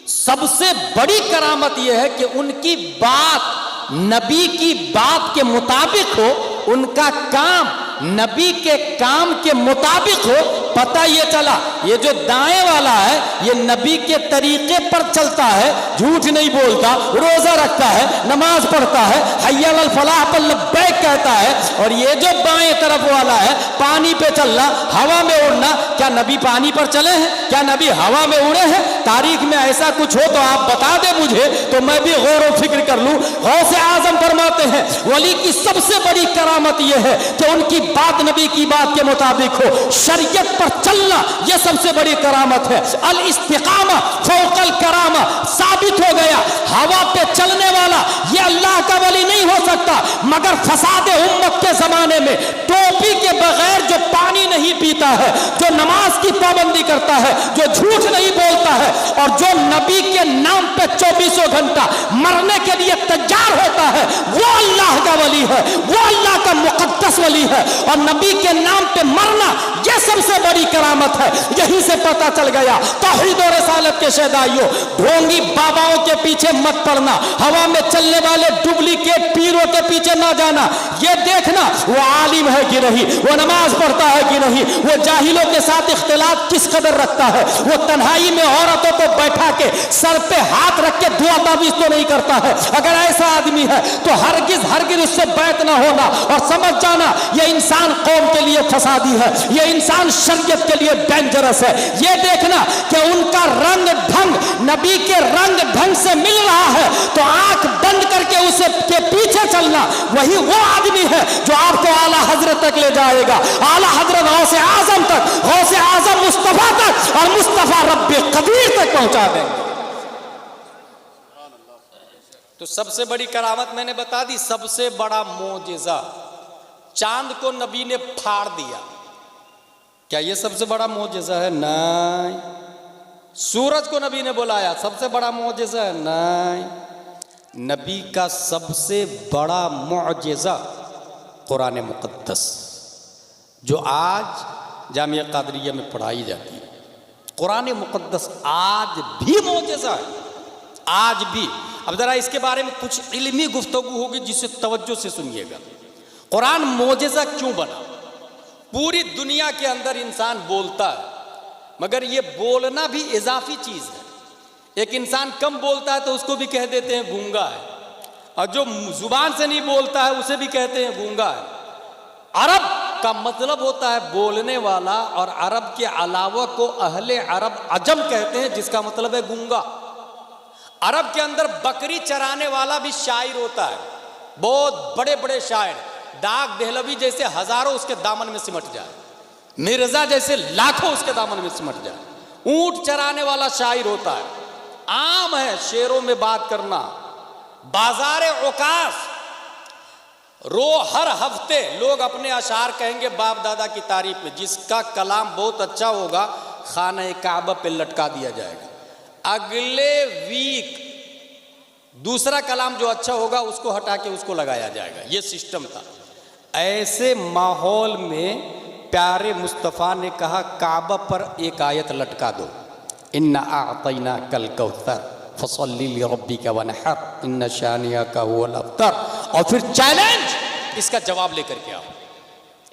सबसे बड़ी करामत यह है कि उनकी बात नबी की बात के मुताबिक हो, उनका काम नबी के काम के मुताबिक हो। पता ये चला ये जो दाएं वाला है ये नबी के तरीके पर चलता है, झूठ नहीं बोलता, रोजा रखता है, नमाज पढ़ता है, हय्या अलल फलाह पर लब्बैक कहता है। और ये जो बाएं तरफ वाला है पानी पे चलना, हवा में उड़ना, क्या नबी पानी पर चले हैं? क्या नबी हवा में उड़े हैं? तारीख में ऐसा कुछ हो तो आप बता दे मुझे, तो मैं भी गौर व फिक्र कर लूं। गौसे आजम फरमाते हैं वली की सबसे बड़ी करामत यह है कि उनकी बात नबी की बात के मुताबिक हो, शरीयत पर चलना यह सबसे बड़ी करामत है। अल इस्तिकामा फौकल करामा, साबित हो गया हवा पे चलने वाला यह अल्लाह का वली नहीं हो सकता। मगर फसाद उम्मत के जमाने में टोपी के बगैर जो पानी नहीं पीता है, जो नमाज की पाबंदी करता है, जो झूठ नहीं बोलता है और जो नबी के नाम पे 24 घंटा मरने के लिए तैयार होता है, वो अल्लाह का वली है, वो अल्लाह का मुकद्दस वली है। और नबी के नाम पे मरना यह सबसे बड़ी करामत है। यहीं से पता चल गया तौहीद और रिसालत के शहदाइयों, ढोंगी बाबाओं के पीछे मत पड़ना, हवा में चलने वाले डुप्लीकेट पीरों के पीछे ना जाना। यह देखना वो आलिम है कि नहीं, वो नमाज पढ़ता है कि नहीं, वो जाहिलों के साथ इख्तिलाफ किस कदर रखता है, वो तन्हाई में औरतों को बैठा के सर पे हाथ रख के दुआ तावीज़ तो नहीं करता है। अगर ऐसा आदमी है तो हरगिज हरगिज उससे बैत ना होना। और समझ जाना यह इंसान कौम के लिए फसादी है, यह इंसान शरीयत के लिए डेंजरस है। यह देखना कि उनका रंग ढंग नबी के रंग ढंग से मिल रहा है तो आंख बंद करके उसे के पीछे चलना, वही वो आदमी है जो आपको आला हजरत तक ले जाएगा, आला हजरत गौसे आजम तक, गौसे आजम मुस्तफा तक और मुस्तफा रब्बे कदीर तक पहुंचा देंगे। तो सबसे बड़ी करामत मैंने बता दी। सबसे बड़ा मोजेजा, चांद को नबी ने फाड़ दिया, क्या यह सबसे बड़ा मोजेजा है? नहीं। सूरज को नबी ने बुलाया, सबसे बड़ा मोजेजा है? नहीं। नबी का सबसे बड़ा मोजेजा कुरान मुक़द्दस, जो आज जामिया कादरिया में पढ़ाई जाती है। कुरान मुक़द्दस आज भी मोजेजा है, आज भी। अब जरा इसके बारे में कुछ इल्मी गुफ्तगू होगी जिसे तवज्जो से सुनिएगा। कुरान मोजेजा क्यों बना? पूरी दुनिया के अंदर इंसान बोलता है, मगर ये बोलना भी इजाफी चीज है। एक इंसान कम बोलता है तो उसको भी कह देते हैं गूंगा है, और जो जुबान से नहीं बोलता है उसे भी कहते हैं गूंगा है। अरब का मतलब होता है बोलने वाला, और अरब के अलावा को अहले अरब अजम कहते हैं, जिसका मतलब है गूंगा। अरब के अंदर बकरी चराने वाला भी शायर होता है, बहुत बड़े बड़े शायर, दाग देहलवी जैसे हजारों उसके दामन में सिमट जाए। मिर्जा जैसे लाखों उसके दामन में सिमट जाए। ऊंट चराने वाला शायर होता है, आम है शेरों में बात करना। बाजारे औकास हर हफ्ते लोग अपने अशार कहेंगे बाप दादा की तारीफ में। जिसका कलाम बहुत अच्छा होगा खाना काबा पे लटका दिया जाएगा। अगले वीक दूसरा कलाम जो अच्छा होगा उसको हटा के उसको लगाया जाएगा। ये सिस्टम था। ऐसे माहौल में प्यारे मुस्तफ़ा ने कहा काबा पर एक आयत लटका दो, इन्ना आतैना कल कौसर फसल्ली लिरब्बिका वनहर इन्ना शानियाका हुवल अब्तर। और फिर चैलेंज, इसका जवाब लेकर के आओ,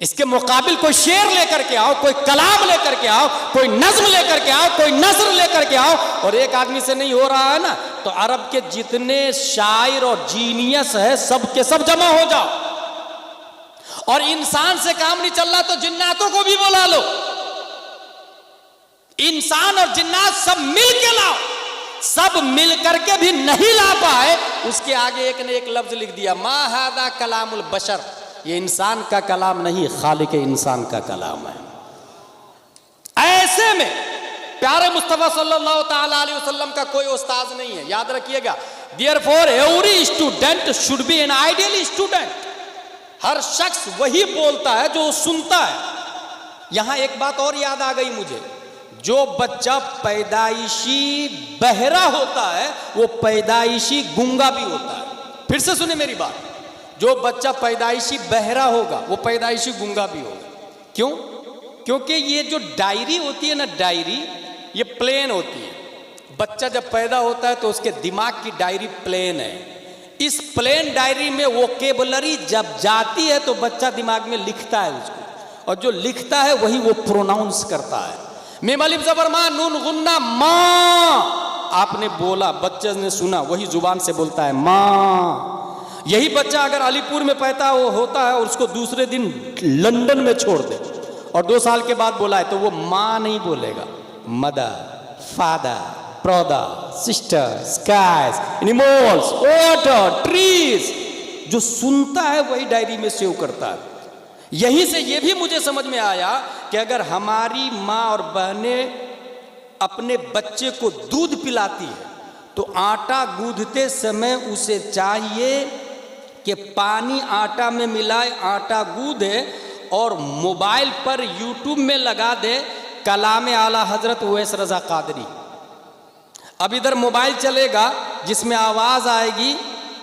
इसके मुकाबिल कोई शेर लेकर के आओ, कोई कलाम लेकर के आओ, कोई नज्म लेकर के आओ, कोई नज़्र लेकर के आओ। और एक आदमी से नहीं हो रहा है ना, तो अरब के जितने शायर और जीनियस है सब के सब जमा हो जाओ। और इंसान से काम नहीं चल रहा तो जिन्नातों को भी बुला लो। इंसान और जिन्नात सब मिल के लाओ। सब मिल करके भी नहीं ला पाए, उसके आगे एक ने एक लफ्ज लिख दिया, मा हादा कलामुल बशर, ये इंसान का कलाम नहीं खालिक इंसान का कलाम है। ऐसे में प्यारे मुस्तफा सल्लल्लाहु ताला अलैहि वसल्लम का कोई उस्ताद नहीं है, याद रखिएगा। Therefore every student should be an ideal student. हर शख्स वही बोलता है जो सुनता है। यहां एक बात और याद आ गई मुझे, जो बच्चा पैदाइशी बहरा होता है वो पैदाइशी गूंगा भी होता है। फिर से सुने मेरी बात, जो बच्चा पैदाइशी बहरा होगा वो पैदाइशी गूंगा भी होगा। क्यों? क्योंकि ये जो डायरी होती है ना, डायरी ये प्लेन होती है। बच्चा जब पैदा होता है तो उसके दिमाग की डायरी प्लेन है। इस प्लेन डायरी में वोकेबुलरी जब जाती है तो बच्चा दिमाग में लिखता है उसको, और जो लिखता है वही वो प्रोनाउंस करता है। मीम अलिफ ज़बर मा नून गुन्ना माँ, आपने बोला, बच्चे ने सुना, वही जुबान से बोलता है माँ। यही बच्चा अगर अलीपुर में पैदा होता है और उसको दूसरे दिन लंदन में छोड़ दे और 2 साल के बाद बोला है तो वो माँ नहीं बोलेगा, mother, father, brother, sister, skies, animals, water, trees. जो सुनता है वही डायरी में सेव करता है। यहीं से ये भी मुझे समझ में आया कि अगर हमारी माँ और बहनें अपने बच्चे को दूध पिलाती है तो आटा गूंथते समय उसे चाहिए कि पानी आटा में मिलाए, आटा गूंदे और मोबाइल पर यूट्यूब में लगा दे कलाम आला हजरत उवैस रजा कादरी। अब इधर मोबाइल चलेगा जिसमें आवाज आएगी,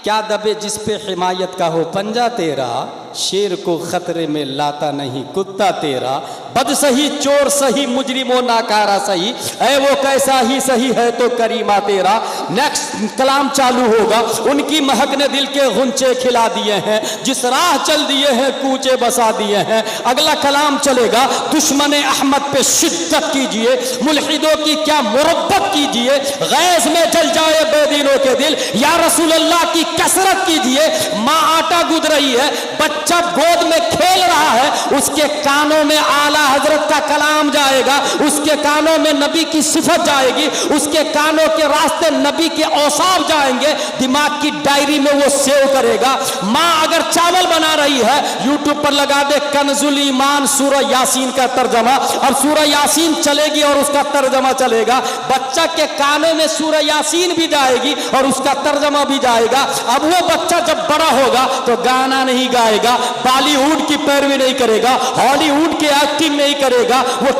क्या दबे जिस पे हिमायत का हो पंजा तेरा, शेर को खतरे में लाता नहीं कुत्ता तेरा, बद सही चोर सही मुजरिमो नाकारा सही, ऐ वो कैसा ही सही है तो करीमा तेरा। नेक्स्ट कलाम चालू होगा, उनकी महक ने दिल के गुंचे खिला दिए हैं, जिस राह चल दिए हैं कूचे बसा दिए हैं। अगला कलाम चलेगा, दुश्मन अहमद पे शिद्दत कीजिए, मुल्हिदों की क्या मुरब्बत कीजिए, गैस में जल जाए बेदीनों के दिल, या रसूल अल्लाह की कसरत कीजिए। माँ आटा गूंद रही है, बच्चा गोद में खेल रहा है, उसके कानों में आला हजरत का कलाम जाएगा, उसके कानों में नबी की सिफत जाएगी, उसके कानों के रास्ते नबी के औसाफ जाएंगे, दिमाग की डायरी में वो सेव करेगा। माँ अगर चावल बना रही है, यूट्यूब पर लगा दे कंजुल ईमान सूरह यासीन का तर्जमा, अब सूरह यासीन चलेगी और उसका तर्जमा चलेगा। बच्चा के कानों में सूरह यासीन भी जाएगी और उसका तर्जमा भी जाएगा। अब वो बच्चा जब बड़ा होगा तो गाना नहीं गाएगा, बॉलीवुड की पैरवी नहीं करेगा, हॉलीवुड की एक्टिंग नहीं करेगा, वो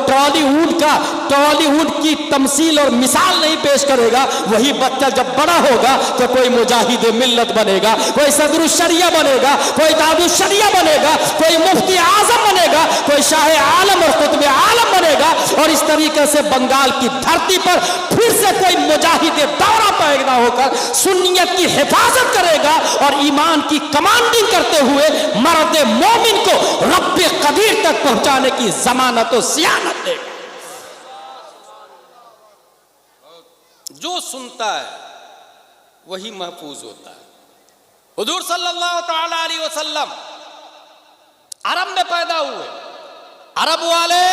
टॉलीवुड की तमसील और मिसाल नहीं पेश करेगा। वही बच्चा जब बड़ा होगा तो कोई मुजाहिद मिल्लत बनेगा, कोई सदरुल शरिया बनेगा, कोई दादुल शरिया बनेगा, कोई मुफ्ती आजम बनेगा, कोई शाह आलम और कुतुब आलम बनेगा। और इस तरीके से बंगाल की धरती पर फिर से कोई मुजाहिद दौरा पैदा होकर सुन्नियत की हिफाजत करेगा और ईमान की कमांडिंग करते हुए मर्द मोमिन को रब्बे कदीर तक पहुंचाने की जमानत और सियानत देगा। जो सुनता है वही महफूज होता है। हुजूर सल्लल्लाहु ताला अलैहि वसल्लम अरब में पैदा हुए, अरब वाले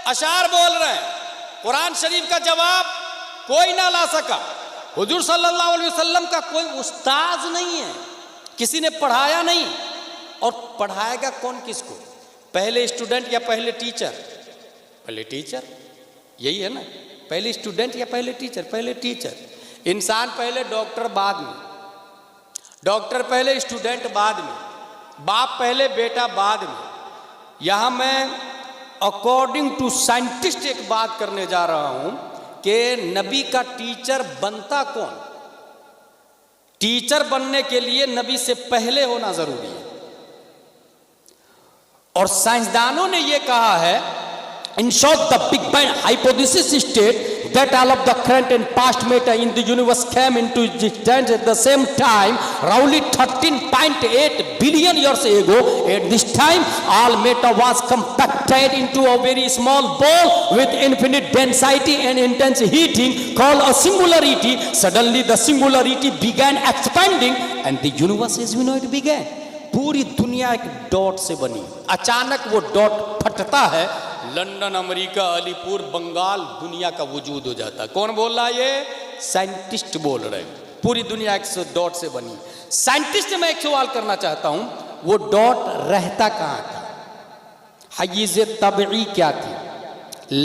अशार बोल रहे हैं, कुरान शरीफ का जवाब कोई ना ला सका। हुजूर सल्लल्लाहु अलैहि वसल्लम का कोई उस्ताद नहीं है, किसी ने पढ़ाया नहीं, और पढ़ाएगा कौन किसको? पहले स्टूडेंट या पहले टीचर? पहले टीचर, यही है ना, पहले स्टूडेंट या पहले टीचर? पहले टीचर। इंसान पहले, डॉक्टर बाद में, डॉक्टर पहले, स्टूडेंट बाद में, बाप पहले, बेटा बाद में। यहां मैं अकॉर्डिंग टू साइंटिस्ट एक बात करने जा रहा हूं कि नबी का टीचर बनता कौन? टीचर बनने के लिए नबी से पहले होना जरूरी है। और साइंसदानों ने यह कहा है, in short, the Big Bang hypothesis state that all of the current and past matter in the universe came into existence at the same time, roughly 13.8 billion years ago. At this time, all matter was compacted into a very small ball with infinite density and intense heating called a singularity. Suddenly, the singularity began expanding and the universe as we know it began. पूरी दुनिया एक dot से बनी, अचानक वो dot फटता है, London, America, Alipur, Bengal, दुनिया का वजूद हो जाता है। कौन बोल रहा है? ये साइंटिस्ट बोल रहे हैं। पूरी दुनिया एक डॉट से बनी। साइंटिस्ट से मैं एक सवाल करना चाहता हूं, वो डॉट रहता कहां था? हयीज़ तबई क्या थी?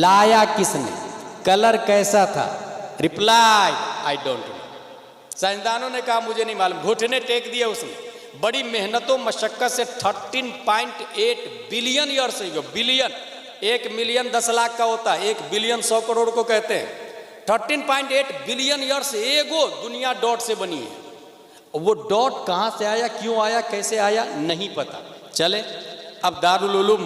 लाया किसने? कलर कैसा था? Reply I don't know. साइंसदानों ने कहा मुझे नहीं मालूम। घुटने टेक दिए उसने, बड़ी मेहनतों मशक्कत से 13.8 बिलियन ईयर्स हो, बिलियन, 1 मिलियन 10 लाख का होता है, 1 बिलियन 100 करोड़ को कहते हैं। 13.8 बिलियन ईयर्स एगो दुनिया डॉट से बनी है। वो डॉट कहां से आया, क्यों आया, कैसे आया, नहीं पता। चले अब दारुल उलूम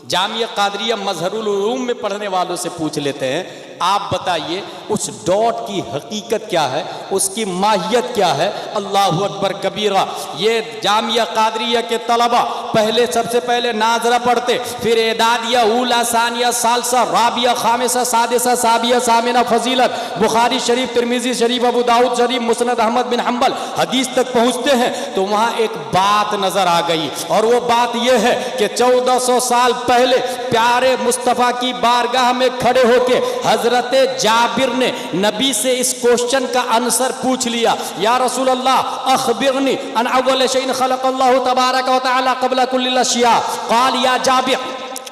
जामिया कादरिया मजहरुल उलूम में पढ़ने वालों से पूछ लेते हैं, आप बताइए उस डॉट की हकीकत क्या है, उसकी माहियत क्या है? अल्लाहु अकबर कबीरा। ये जामिया कादरिया के तलबा पहले, सबसे पहले नाजरा पढ़ते, फिर एदादिया, ऊला, सानिया, सालसा, राबिया, खामिसा, सादिसा, साबिया, सामिना, फजीलत, बुखारी शरीफ, तिरमिजी शरीफ, अबू दाऊद शरीफ, मुस्नद अहमद बिन हम्बल हदीस तक पहुँचते हैं तो वहाँ एक बात नजर आ गई। और वो बात यह है कि 1400 साल पहले प्यारे मुस्तफ़ा की बारगाह में खड़े होके हजरत जाबिर ने नबी से इस क्वेश्चन का आंसर पूछ लिया, या रसूल अल्लाह अखबिरनी अन अव्वल शैइन खलक़ल्लाहु तबारक व तआला क़ब्ल कुल्लिल अशिया। क़ाल या जाबिर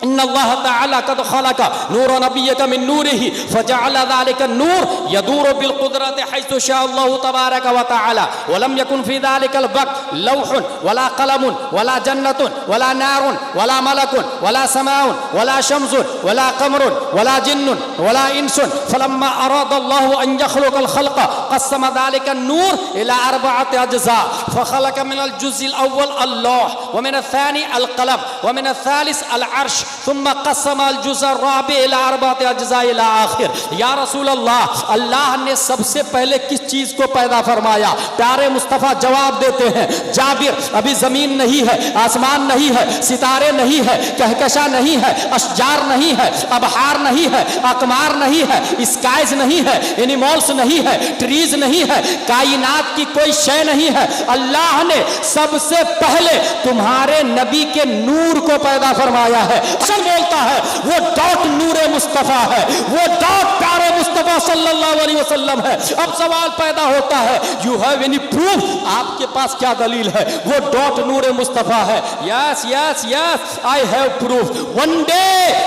इन्नल्लाह तआला क़द ख़लक़ नूर नबिय्यक मिन नूरिही फ़जअल ज़ालिका नूर यदूरु बिल क़ुदरति हैसु शाअल्लाहु तबारक व तआला व लम यकुन फ़ी ज़ालिकल वक़्त लौहुन वला क़लमुन वला जन्नतुन वला नारुन वला मलकुन वला समाउन वला शम्सुन वला क़मरुन वला जिन्नुन वला इंसुन फ़लम्मा अरादल्लाहु अन यख़्लुक़ल ख़ल्क़ क़स्सम ज़ालिका नूर इला अर्बअति अज्ज़ा फ़ख़लक़ मिनल जुज़्इल अव्वल अल्लाह व मिनल सानी अल क़लम व मिनल सालिस अल अर्श सुम्मा क़स्सम अल जुज़्अ अर्रबी इला अर्बअति अज्ज़ा इला आखिर। या रसूल अल्लाह, अल्लाह ने सबसे पहले किस चीज को पैदा फरमाया? प्यारे मुस्तफ़ा जवाब देते हैं, जाबिर अभी जमीन नहीं है, आसमान नहीं है, सितारे नहीं है, कहकशा नहीं है, अशजार नहीं है, अबहार नहीं है, अकमार नहीं है, स्काइज नहीं है, एनिमल्स नहीं है, ट्रीज नहीं है, कायनात की कोई शय नहीं है। अल्लाह ने सबसे पहले तुम्हारे नबी के नूर को पैदा फरमाया है। बोलता है वो डॉट नूरे मुस्तफा है, वो डॉट प्यारे मुस्तफा सल्लल्लाहु अलैहि वसल्लम है। अब सवाल पैदा होता है, यू हैव एनी प्रूफ? आपके पास क्या दलील है? वो डॉट नूरे मुस्तफा है। Yes yes yes, I have proof. One day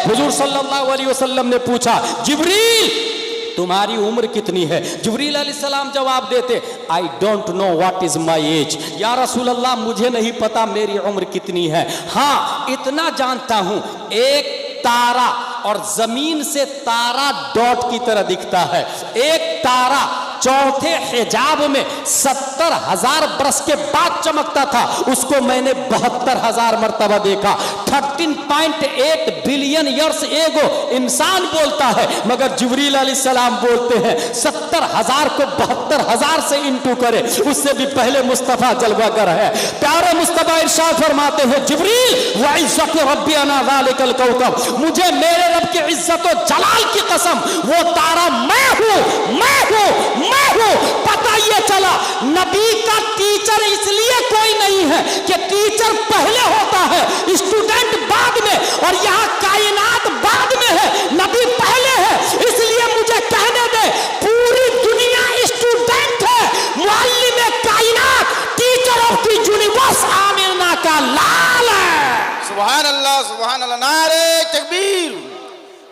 हुजूर सल्लल्लाहु अलैहि वसल्लम ने पूछा, जिब्रील तुम्हारी उम्र कितनी है? जिब्रील अलैहिस्सलाम जवाब देते, आई don't know what is my age. या रसूल अल्लाह, मुझे नहीं पता मेरी उम्र कितनी है। हाँ इतना जानता हूं, एक तारा और जमीन से तारा डॉट की तरह दिखता है। एक तारा चौथे हिजाब में 70,000 बरस के बाद चमकता था, उसको मैंने 72,000 मरतबा देखा। 13.8 बिलियन ईयर्स एगो इंसान बोलता है, मगर जिब्रील अलैहिस्सलाम बोलते हैं 70,000 को 72,000 से इंटू करे, उससे भी पहले मुस्तफा जलवागर है। प्यारे मुस्तफा इरशाद फरमाते हैं, जिब्रील व इज्जत रब्बी अना ज़ालिकल कौकब, मुझे मेरे रब की इज्जत और जलाल की कसम, वो तारा मैं हूं, मैं हूं, मैं हूं। पता ये चला नबी का टीचर इसलिए कोई नहीं है कि टीचर पहले होता है, स्टूडेंट बाद में, और यहां कायनात बाद में है, नबी पहले है। इसलिए मुझे कहने दे, पूरी दुनिया स्टूडेंट है, मुअल्लिम कायनात, teacher of the universe Amina का लाल है। सुभान अल्लाह। अल्लाह सुभान अल्लाह। नारे तकबीर,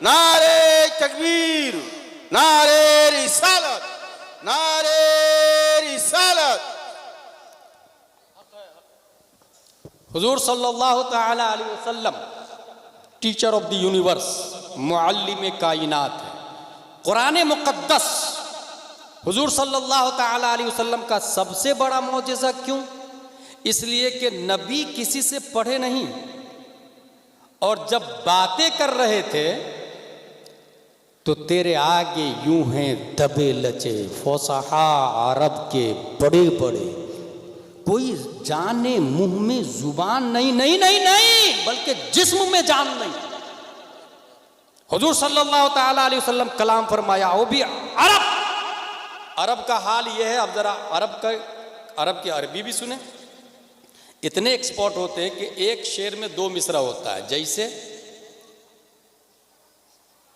नारे तकबीर, नारे रिसालत, नारे रिसालत। हुजूर सल्लल्लाहु ताला अलैहि वसल्लम teacher of the universe, Muallem कायनात है। कुरान मुक़द्दस हुजूर सल्लल्लाहु ताला अलैहि वसल्लम का सबसे बड़ा मौजज़ा क्यों? इसलिए कि नबी किसी से पढ़े नहीं, और जब बातें कर रहे थे तो तेरे आगे यूं हैं दबे लचे फौसहा अरब के बड़े बड़े, कोई जाने मुंह में जुबान नहीं, नहीं नहीं नहीं, बल्कि जिस्म में जान नहीं। हुजूर सल्लल्लाहु ताला अलैहि वसल्लम कलाम फरमाया, वो भी अरब। अरब का हाल यह है, अब जरा अरब की अरबी भी सुने। इतने एक्सपर्ट होते हैं कि एक शेर में 2 मिसरा होता है। जैसे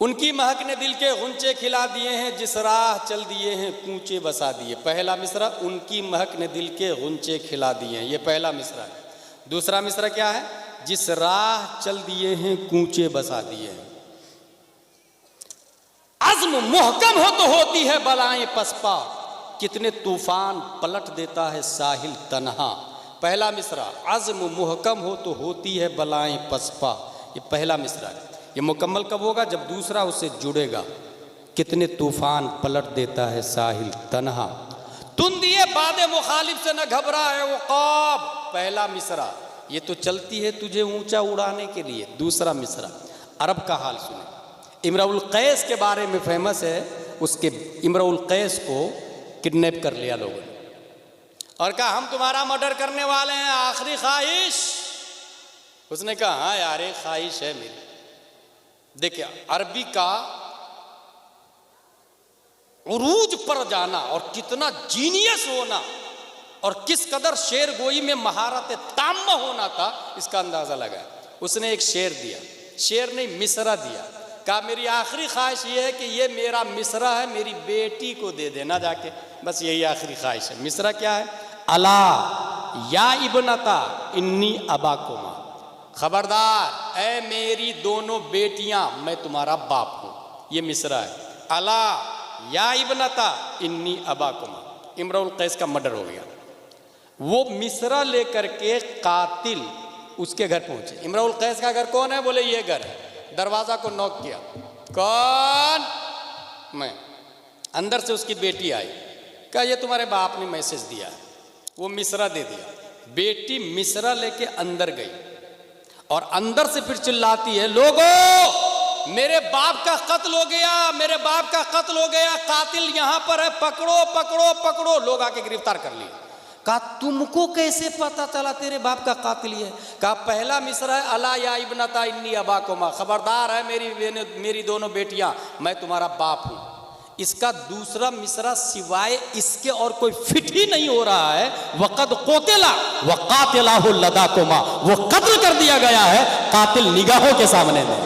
उनकी महक ने दिल के गुंचे खिला दिए हैं, जिस राह चल दिए हैं कूचे बसा दिए। पहला मिसरा, उनकी महक ने दिल के गुंचे खिला दिए हैं, ये पहला मिसरा है। दूसरा मिसरा क्या है? जिस राह चल दिए हैं कूचे बसा दिए हैं। अज़्म मुहकम हो तो होती है बलाएं पसपा, कितने तूफान पलट देता है साहिल तन्हा। पहला मिसरा, अज़्म मुहकम हो तो होती है बलाएं पसपा, ये पहला मिसरा है। ये मुकम्मल कब होगा? जब दूसरा उससे जुड़ेगा। कितने तूफान पलट देता है साहिल तन्हा, तुम दिए बादे मुखालिफ से न घबरा है वो क़ाब। पहला मिसरा, ये तो चलती है तुझे ऊंचा उड़ाने के लिए। दूसरा मिसरा, अरब का हाल सुने। इम्रुल कैस के बारे में फेमस है, उसके इम्रुल कैस को किडनैप कर लिया लोगों ने और कहा हम तुम्हारा मर्डर करने वाले हैं, आखिरी ख्वाहिश। उसने कहा हाँ यार एक ख्वाहिश है मेरी। देखिए अरबी का उरूज पर जाना और कितना जीनियस होना और किस कदर शेर गोई में महारत ताम्मा होना था, इसका अंदाजा लगा। उसने एक शेर दिया, शेर नहीं मिसरा दिया। कहा मेरी आखिरी ख्वाहिश ये है कि ये मेरा मिसरा है, मेरी बेटी को दे देना जाके, बस यही आखिरी ख्वाहिश है। मिसरा क्या है? अला या इब्नता इन्नी अबाकुमा, खबरदार ऐ मेरी दोनों बेटियां, मैं तुम्हारा बाप हूं। ये मिसरा है। अला या इब्नता इन्नी अबाकुमा। इम्रुल कैस का मर्डर हो गया। वो मिसरा लेकर के कातिल उसके घर पहुंचे। इम्रुल कैस का घर कौन है? बोले ये घर है। दरवाजा को नॉक किया, कौन? मैं। अंदर से उसकी बेटी आई, कहा ये तुम्हारे बाप ने मैसेज दिया है। वो मिसरा दे दिया। बेटी मिसरा लेके अंदर गई और अंदर से फिर चिल्लाती है, लोगों मेरे बाप का कत्ल हो गया, मेरे बाप का कत्ल हो गया, कातिल यहां पर है, पकड़ो पकड़ो पकड़ो। लोग आके गिरफ्तार कर लिए। कहा तुमको कैसे पता चला तेरे बाप का कातिल है? कहा पहला मिसरा है अला या इब्नता इन्नी अबाकुमा, खबरदार है मेरी दोनों बेटियां, मैं तुम्हारा बाप हूं। इसका दूसरा मिसरा सिवाय इसके और कोई फिट ही नहीं हो रहा है। वक़द क़ुतिला व क़ातिलहु लदाकुमा, वो कत्ल कर दिया गया है, कातिल निगाहों के सामने में।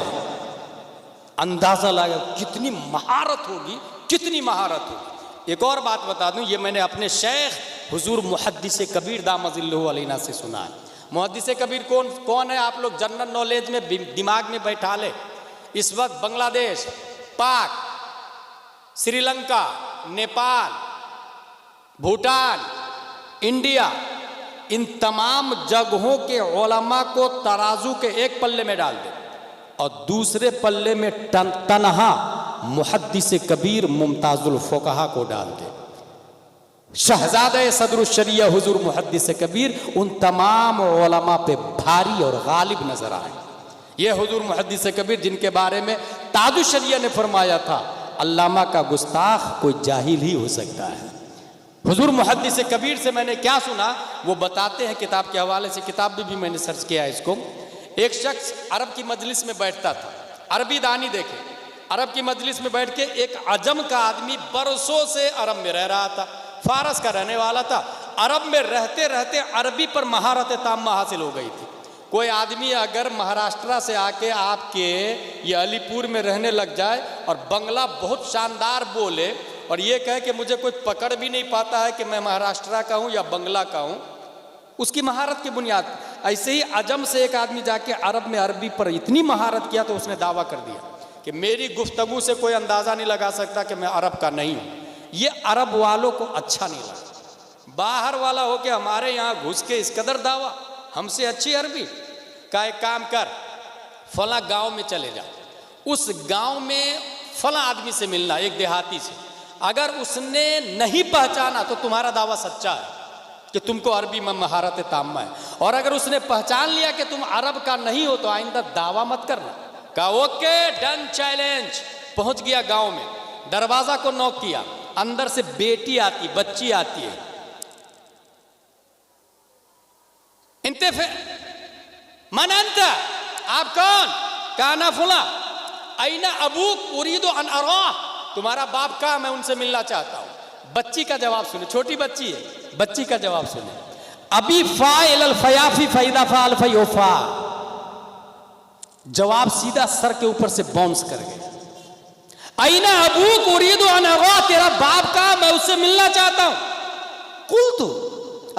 अंदाजा लगा कितनी महारत होगी, कितनी महारत होगी। एक और बात बता दूं, ये मैंने अपने शेख हुजूर मुहद्दिस कबीर दामजिल्लहु अलैना से सुना है। मुहद्दिस कबीर कौन है? आप लोग जनरल नॉलेज में दिमाग में बैठा ले। इस वक्त बांग्लादेश, पाक, श्रीलंका, नेपाल, भूटान, इंडिया, इन तमाम जगहों के उलमा को तराजू के एक पल्ले में डाल दे और दूसरे पल्ले में तनहा मुहद्दिस कबीर मुमताजुल फुकहा को डाल दे। शहजादे सदरुल शरिया हुजूर मुहद्दिस कबीर उन तमाम उलमा पे भारी और गालिब नजर आए। ये हुजूर मुहद्दिस कबीर जिनके बारे में ताजुल शरिया ने फरमाया था, अल्लामा का गुस्ताख कोई जाहिल ही हो सकता है। हुजूर मुहद्दिस कबीर से मैंने क्या सुना वो बताते हैं किताब के हवाले से। किताब भी मैंने सर्च किया है इसको। एक शख्स अरब की मजलिस में बैठता था, अरबी दानी देखे, अरब की मजलिस में बैठ के एक अजम का आदमी बरसों से अरब में रह रहा था, फारस का रहने वाला था। अरब में रहते रहते अरबी पर महारत ताम्मा हासिल हो गई थी। कोई आदमी अगर महाराष्ट्र से आके आपके ये अलीपुर में रहने लग जाए और बंगला बहुत शानदार बोले और ये कहे कि मुझे कोई पकड़ भी नहीं पाता है कि मैं महाराष्ट्र का हूँ या बंगला का हूँ, उसकी महारत की बुनियाद। ऐसे ही अजम से एक आदमी जाके अरब में अरबी पर इतनी महारत किया तो उसने दावा कर दिया कि मेरी गुफ्तगू से कोई अंदाज़ा नहीं लगा सकता कि मैं अरब का नहीं हूँ। ये अरब वालों को अच्छा नहीं लगा। बाहर वाला हो के हमारे यहाँ घुस के इस कदर दावा, हमसे अच्छी अरबी का। एक काम कर, फला गांव में चले जा, उस गांव में फला आदमी से मिलना, एक देहाती से। अगर उसने नहीं पहचाना तो तुम्हारा दावा सच्चा है कि तुमको अरबी में महारत ताम्मा है। और अगर उसने पहचान लिया कि तुम अरब का नहीं हो तो आइंदा दावा मत करना। कहा ओके डन, चैलेंज। पहुंच गया गांव में, दरवाजा को नॉक किया, अंदर से बेटी आती, बच्ची आती है। इंते मन अंत, आप कौन? काना फुला आईना अबूक उरीदो अन अरा, तुम्हारा बाप का, मैं उनसे मिलना चाहता हूं। बच्ची का जवाब सुने, छोटी बच्ची है, बच्ची का जवाब सुने। अबी फाइल फयाफी फैदा फाल फयोफा, जवाब सीधा सर के ऊपर से बाउंस कर गया। आईना अबूक उरीदो अन अरा, तेरा बाप का, मैं उससे मिलना चाहता हूं। कुल तो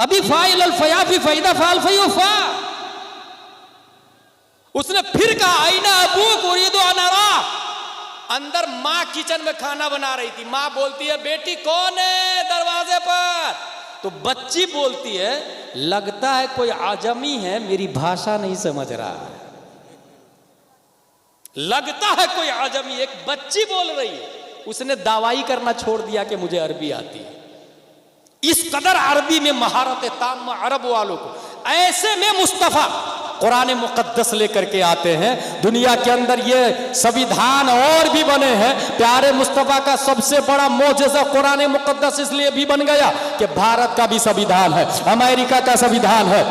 अभी फाइल फयाफी फैदा फाल फयोफा, उसने फिर कहा आईना अबूक उरीदो अन अरा। अंदर माँ किचन में खाना बना रही थी। माँ बोलती है बेटी कौन है दरवाजे पर? तो बच्ची बोलती है लगता है कोई आजमी है, मेरी भाषा नहीं समझ रहा है। लगता है कोई आजमी, एक बच्ची बोल रही है। उसने दावाई करना छोड़ दिया कि मुझे अरबी आती है। इस कदर अरबी में महारत ताम अरब वालों को। ऐसे में मुस्तफा कुरान मुकद्दस लेकर के आते हैं। दुनिया के अंदर ये संविधान और भी बने हैं। प्यारे मुस्तफा का सबसे बड़ा मौजज़ा कुरान मुकद्दस इसलिए भी बन गया कि भारत का भी संविधान है, अमेरिका का संविधान है,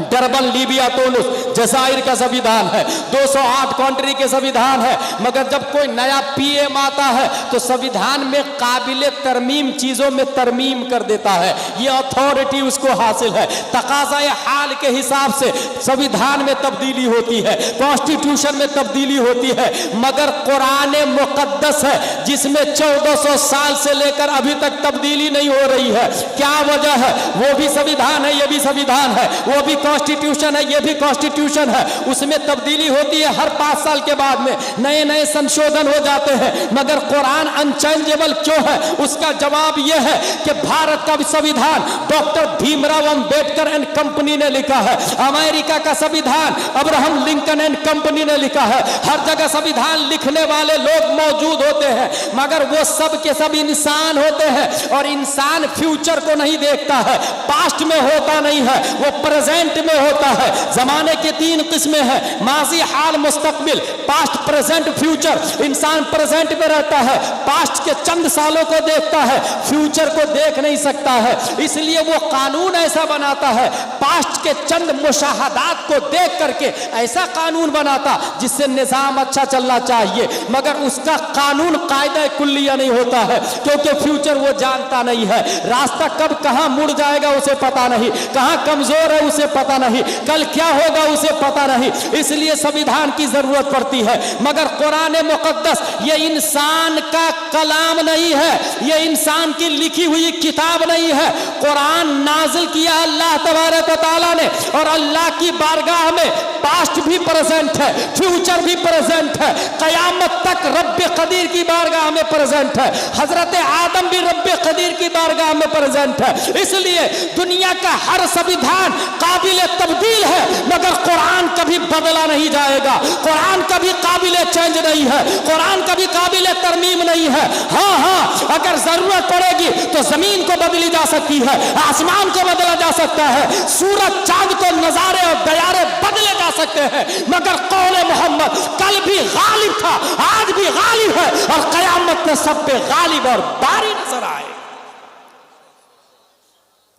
डरबन लीबिया तुनिस जज़ाइर का संविधान है, 208 कंट्री के संविधान है। मगर जब कोई नया पीएम आता है तो संविधान में काबिले तरमीम चीजों में तरमीम कर देता है। ये अथॉरिटी उसको हासिल है। तकाज़ा हाल के हिसाब से संविधान में तब्दीली होती है, कॉन्स्टिट्यूशन में तब्दीली होती है। मगर कुरान मुकद्दस है जिसमें 1400 साल से लेकर अभी तक तब्दीली नहीं हो रही है। क्या वजह है? वो भी संविधान है, ये भी संविधान है, वो भी कॉन्स्टिट्यूशन है, ये भी कॉन्स्टिट्यूशन है। उसमें तब्दीली होती है, हर 5 साल के बाद में नए नए संशोधन हो जाते हैं। मगर कुरान अनचेंजेबल क्यों है? उसका जवाब यह है कि भारत का संविधान doctor Bhimrao Ambedkar and company ने लिखा है, अमेरिका का संविधान अब्राहम लिंकन एंड कंपनी ने लिखा है। हर जगह संविधान लिखने वाले लोग मौजूद होते हैं, मगर वो सब के सब इंसान होते हैं। और इंसान फ्यूचर को नहीं देखता है, पास्ट में होता नहीं है, वो प्रेजेंट में होता है। जमाने के 3 किस्में हैं, माजी, हाल, मुस्तकबिल, पास्ट, प्रेजेंट, फ्यूचर। इंसान प्रेजेंट में रहता है, पास्ट के चंद सालों को देखता है, फ्यूचर को देख नहीं सकता है। इसलिए वो कानून ऐसा बनाता है, पास्ट के चंद मुशाहदात को देख करके ऐसा कानून बनाता जिससे निजाम अच्छा चलना चाहिए। मगर उसका कानून कायदा कुल्लिया नहीं होता है, क्योंकि फ्यूचर वो जानता नहीं है। रास्ता कब कहां मुड़ जाएगा उसे पता नहीं, कहां कमजोर है उसे पता नहीं, कल क्या होगा उसे पता नहीं। इसलिए संविधान की जरूरत पड़ती है। मगर कुरान मुकद्दस ये इंसान का कलाम नहीं है, ये इंसान की लिखी हुई किताब नहीं है। कुरान नाजिल किया अल्लाह तबारक व तआला ने, और अल्लाह की बारगाह में पास्ट भी प्रेजेंट है, फ्यूचर भी प्रेजेंट है, कयामत तक रब्बे कदीर की बारगाह में प्रेजेंट है। हजरत आदम भी रब्बे कदीर की बारगाह में प्रेजेंट है। इसलिए दुनिया का हर संविधान काबिल तब्दील है, मगर कुरान कभी बदला नहीं जाएगा। कुरान कभी काबिल चेंज नहीं है, कुरान कभी काबिल तरमीम नहीं है। हाँ हाँ, अगर जरूरत पड़ेगी तो जमीन को बदली जा सकती है, आसमान को बदला जा सकता है, सूरज चांद को नजारे और दयारे बदले जा सकते हैं। मगर कौले मोहम्मद कल भी गालिब था, आज भी गालिब है, और कयामत में सब पे गालिब और बारी नजर आए।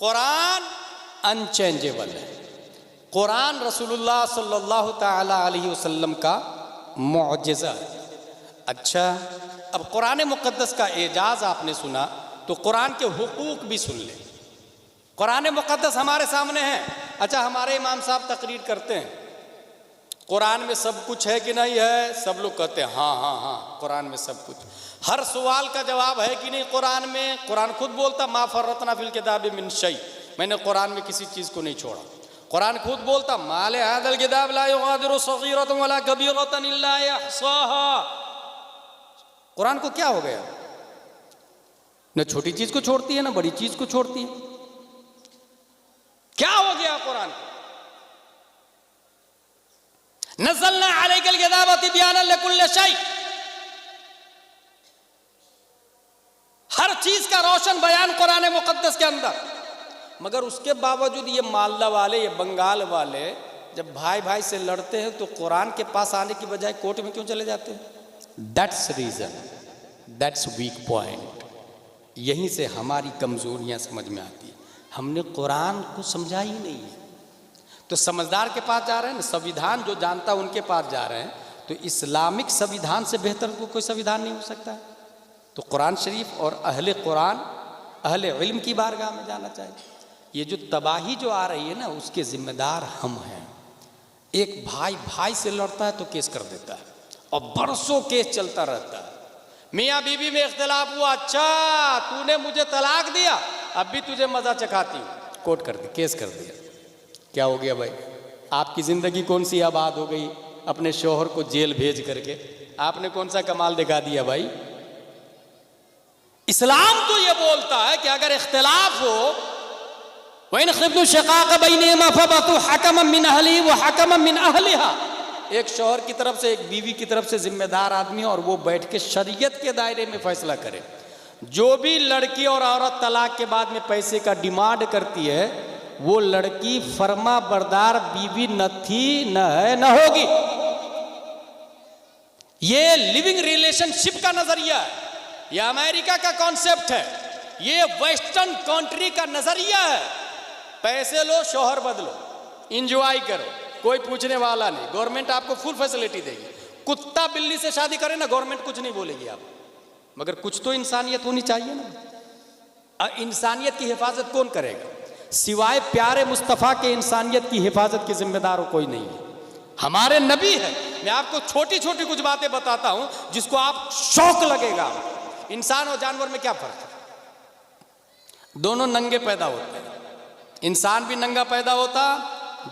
कुरान अनचेंजेबल है। कुरान रसूलुल्लाह सल्लल्लाहु ताला अलैहि वसल्लम का मुअजिज़ा है। अच्छा, अब कुरान मुकद्दस का एजाज आपने सुना तो कुरान के हुकूक भी सुन ले। कुरान मुकद्दस हमारे सामने है। अच्छा, हमारे इमाम साहब तकरीर करते हैं कुरान में सब कुछ है कि नहीं है? सब लोग कहते हैं हाँ हाँ हाँ, कुरान में सब कुछ। हर सवाल का जवाब है कि नहीं कुरान में? कुरान खुद बोलता मा फर्रतना फिल किताबि मिन शै, मैंने कुरान में किसी चीज़ को नहीं छोड़ा। कुरान खुद बोलता माले हादल किताब ला युगादिरु सगीरतन वला कबीरतन इल्ला यहसाहा। कुरान को क्या हो गया, न छोटी चीज को छोड़ती है, न बड़ी चीज को छोड़ती है। क्या हो गया कुरान को? नज़लना अलैकल किताब तिब्यानन लिकुल्लि शै, हर चीज का रोशन बयान कुरान मुकद्दस के अंदर। मगर उसके बावजूद ये मालदा वाले, ये बंगाल वाले जब भाई भाई से लड़ते हैं तो कुरान के पास आने की बजाय कोर्ट में क्यों चले जाते हैं? That's reason, that's weak point. यहीं से हमारी कमजोरियां समझ में आती है। हमने कुरान को समझा ही नहीं है, तो समझदार के पास जा रहे हैं ना, संविधान जो जानता है उनके पास जा रहे हैं। तो इस्लामिक संविधान से बेहतर कोई संविधान नहीं हो सकता है। तो कुरान शरीफ और अहले कुरान, अहले इल्म की बारगाह में जाना चाहिए। ये जो तबाही जो आ रही है ना, उसके जिम्मेदार हम हैं। एक भाई भाई से लड़ता है तो केस कर देता है और बरसों केस चलता रहता है। मियाँ बीवी में इख्तिलाफ हुआ, अच्छा तूने मुझे तलाक दिया, अब भी तुझे मजा चखाती हूँ, कोर्ट कर दी, केस कर दिया। क्या हो गया भाई? आपकी जिंदगी कौन सी आबाद हो गई अपने शौहर को जेल भेज करके? आपने कौन सा कमाल दिखा दिया भाई? इस्लाम तो ये बोलता है कि अगर इख्तिलाफ हो, वइन खिफ्तु शिकाक बैनहुमा फबअतू हकमन मिन अहलिही व हकमन मिन अहलिहा। एक शौहर की तरफ से, एक बीवी की तरफ से जिम्मेदार आदमी, और वो बैठ के शरीयत के दायरे में फैसला करे। जो भी लड़की और औरत तलाक के बाद में पैसे का डिमांड करती है, वो लड़की फर्मा बरदार बीवी न थी, न है, न होगी। ये लिविंग रिलेशनशिप का नजरिया है, ये अमेरिका का कॉन्सेप्ट है, ये वेस्टर्न कंट्री का नजरिया है। पैसे लो, शौहर बदलो, इंजॉय करो, कोई पूछने वाला नहीं, गवर्नमेंट आपको फुल फैसिलिटी देगी। कुत्ता बिल्ली से शादी करे ना, गवर्नमेंट कुछ नहीं बोलेगी आप, मगर कुछ तो इंसानियत होनी चाहिए ना। इंसानियत की हिफाजत कौन करेगा? सिवाय प्यारे मुस्तफ़ा के इंसानियत की हिफाजत के जिम्मेदार कोई नहीं है। हमारे नबी है। मैं आपको छोटी छोटी कुछ बातें बताता हूं जिसको आप शौक लगेगा। इंसान और जानवर में क्या फर्क है? दोनों नंगे पैदा होते हैं। इंसान भी नंगा पैदा होता,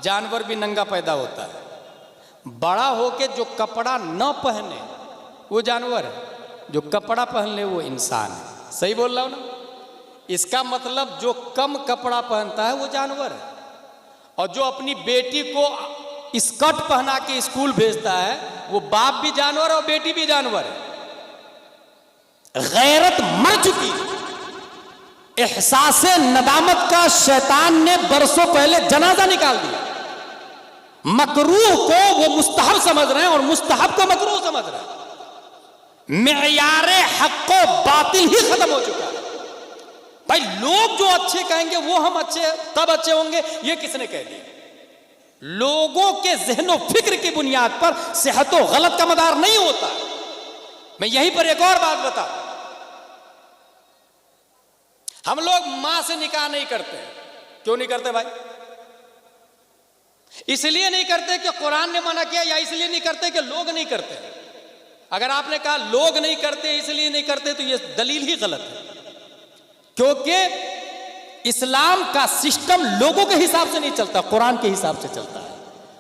जानवर भी नंगा पैदा होता है। बड़ा होके जो कपड़ा न पहने वो जानवर है, जो कपड़ा पहन ले वो इंसान है। सही बोल रहा हूं ना? इसका मतलब जो कम कपड़ा पहनता है वो जानवर है, और जो अपनी बेटी को स्कर्ट पहना के स्कूल भेजता है वो बाप भी जानवर और बेटी भी जानवर है। गैरत मर चुकी, एहसासे नदामत का शैतान ने बरसों पहले जनाजा निकाल दिया। मकरूह को वो मुस्तहब समझ रहे हैं और मुस्तहब को मकरूह समझ रहे हैं। मेयारे हक को बातिल ही खत्म हो चुका है। भाई लोग जो अच्छे कहेंगे वो हम अच्छे तब अच्छे होंगे, ये किसने कह दिया? लोगों के ज़हनो फिक्र की बुनियाद पर सेहत व गलत का मदार नहीं होता। मैं यहीं पर एक और बात बता, हम लोग मां से निकाह नहीं करते। क्यों नहीं करते भाई? इसलिए नहीं करते कि कुरान ने मना किया, या इसलिए नहीं करते कि लोग नहीं करते? अगर आपने कहा लोग नहीं करते इसलिए नहीं करते तो यह दलील ही गलत है, क्योंकि इस्लाम का सिस्टम लोगों के हिसाब से नहीं चलता, कुरान के हिसाब से चलता है,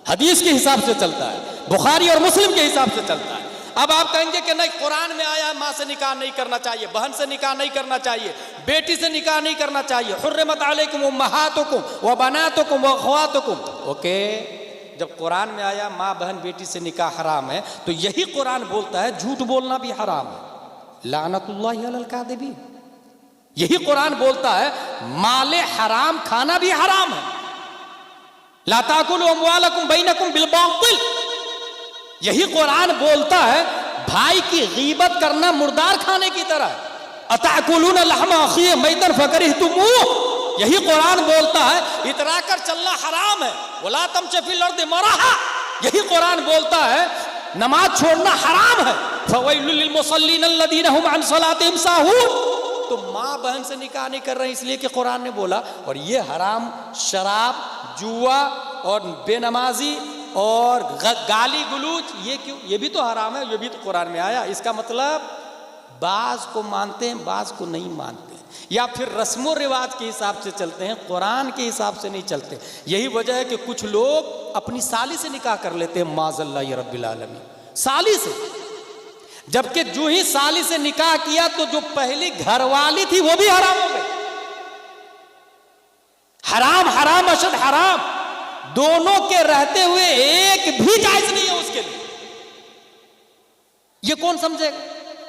हदीस के हिसाब से चलता है, बुखारी और मुस्लिम के हिसाब से चलता है। अब आप कहेंगे कि नहीं कुरान में आया माँ से निकाह नहीं करना चाहिए, बहन से निकाह नहीं करना चाहिए, बेटी से निकाह नहीं करना चाहिए, हुर्रिमत अलैकुम उम्महातुकुम व बनातुकुम व अख़वातुकुम। ओके, जब कुरान में आया माँ बहन बेटी से निकाह हराम है तो यही कुरान बोलता है झूठ बोलना भी हराम है, लानतुल्लाहि अलल कादिबीन। यही कुरान बोलता है माले हराम खाना भी हराम है, ला ताकुलू अम्वालकुम बैनकुम बिल बातिल। यही कुरान बोलता है भाई की गीबत करना मुर्दार खाने की तरह, अताकुलून लहमा अखी मैतन फकरिहतुमूह। यही कुरान बोलता है इतरा कर चलना हराम है, वला तमशी फिल अर्दि मराहा। यही कुरान बोलता है नमाज छोड़ना हराम है, फवैलुल लिल मुसल्लीन अल्लज़ीना हुम अन सलातिहिम साहून। तो माँ बहन से निकाह नहीं कर रहे इसलिए कि कुरान ने बोला, और ये हराम शराब, जुआ और बेनमाजी और गाली गुलूच, ये क्यों? ये भी तो हराम है, ये भी तो कुरान में आया। इसका मतलब बाज को मानते हैं, बाज को नहीं मानते हैं। या फिर रस्मों रिवाज के हिसाब से चलते हैं, कुरान के हिसाब से नहीं चलते। यही वजह है कि कुछ लोग अपनी साली से निकाह कर लेते हैं, माज़ल्लाह या रब्बिल आलमीन, साली से। जबकि जो ही साली से निकाह किया तो जो पहली घरवाली थी वो भी हराम हो गई। हराम हराम अशद हराम, दोनों के रहते हुए एक भी जायज नहीं है उसके लिए। ये कौन समझेगा?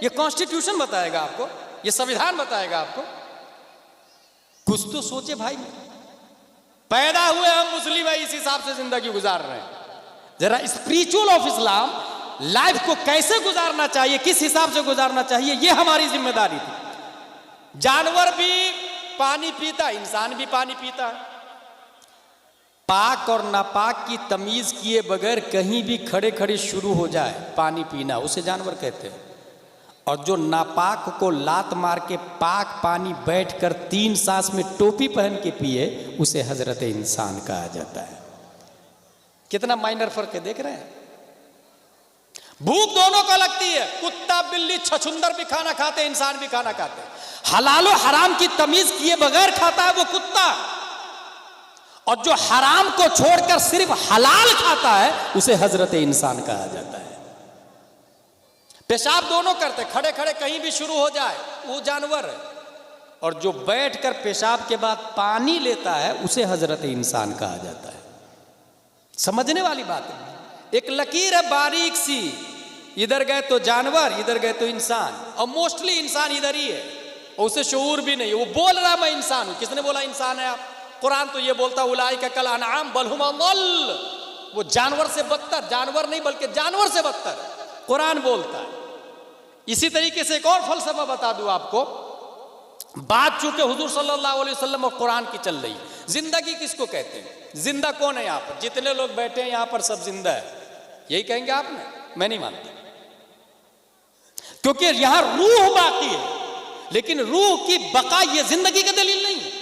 ये कॉन्स्टिट्यूशन बताएगा आपको, ये संविधान बताएगा आपको? कुछ तो सोचे भाई। पैदा हुए हम मुस्लिम है, इस हिसाब से जिंदगी गुजार रहे हैं। जरा स्पिरिचुअल ऑफ इस्लाम लाइफ को कैसे गुजारना चाहिए, किस हिसाब से गुजारना चाहिए, ये हमारी जिम्मेदारी थी। जानवर भी पानी पीता, इंसान भी पानी पीता है। पाक और नापाक की तमीज किए बगैर कहीं भी खड़े खड़े शुरू हो जाए पानी पीना, उसे जानवर कहते हैं। और जो नापाक को लात मार के पाक पानी बैठकर 3 सांस में टोपी पहन के पिए, उसे हजरत इंसान कहा जाता है। कितना माइनर फर्क है, देख रहे हैं? भूख दोनों को लगती है। कुत्ता बिल्ली छछुंदर भी खाना खाते, इंसान भी खाना खाते। हलाल और हराम की तमीज किए बगैर खाता है वो कुत्ता, और जो हराम को छोड़कर सिर्फ हलाल खाता है उसे हजरत इंसान कहा जाता है। पेशाब दोनों करते, खड़े खड़े कहीं भी शुरू हो जाए वो जानवर है, और जो बैठकर पेशाब के बाद पानी लेता है उसे हजरत इंसान कहा जाता है। समझने वाली बात है। एक लकीर है बारीक सी, इधर गए तो जानवर, इधर गए तो इंसान, और मोस्टली इंसान इधर ही है, और उसे शऊर भी नहीं। वो बोल रहा मैं इंसान हूं। किसने बोला इंसान है आप? कुरान तो ये बोलता उलाइका कल अनआम बल हुम अदल, वो जानवर से बदतर, जानवर नहीं बल्कि जानवर से बदतर कुरान बोलता है। इसी तरीके से एक और फलसफा बता दूं आपको। बात चूंकि हुजूर सल्लल्लाहु अलैहि वसल्लम और कुरान की चल रही, जिंदगी किसको कहते हैं? जिंदा कौन है यहाँ पर? जितने लोग बैठे हैं यहाँ पर सब जिंदा है, यही कहेंगे आपने? मैं नहीं मानता, क्योंकि यहां रूह बाकी है, लेकिन रूह की बका ये जिंदगी का दलील नहीं है।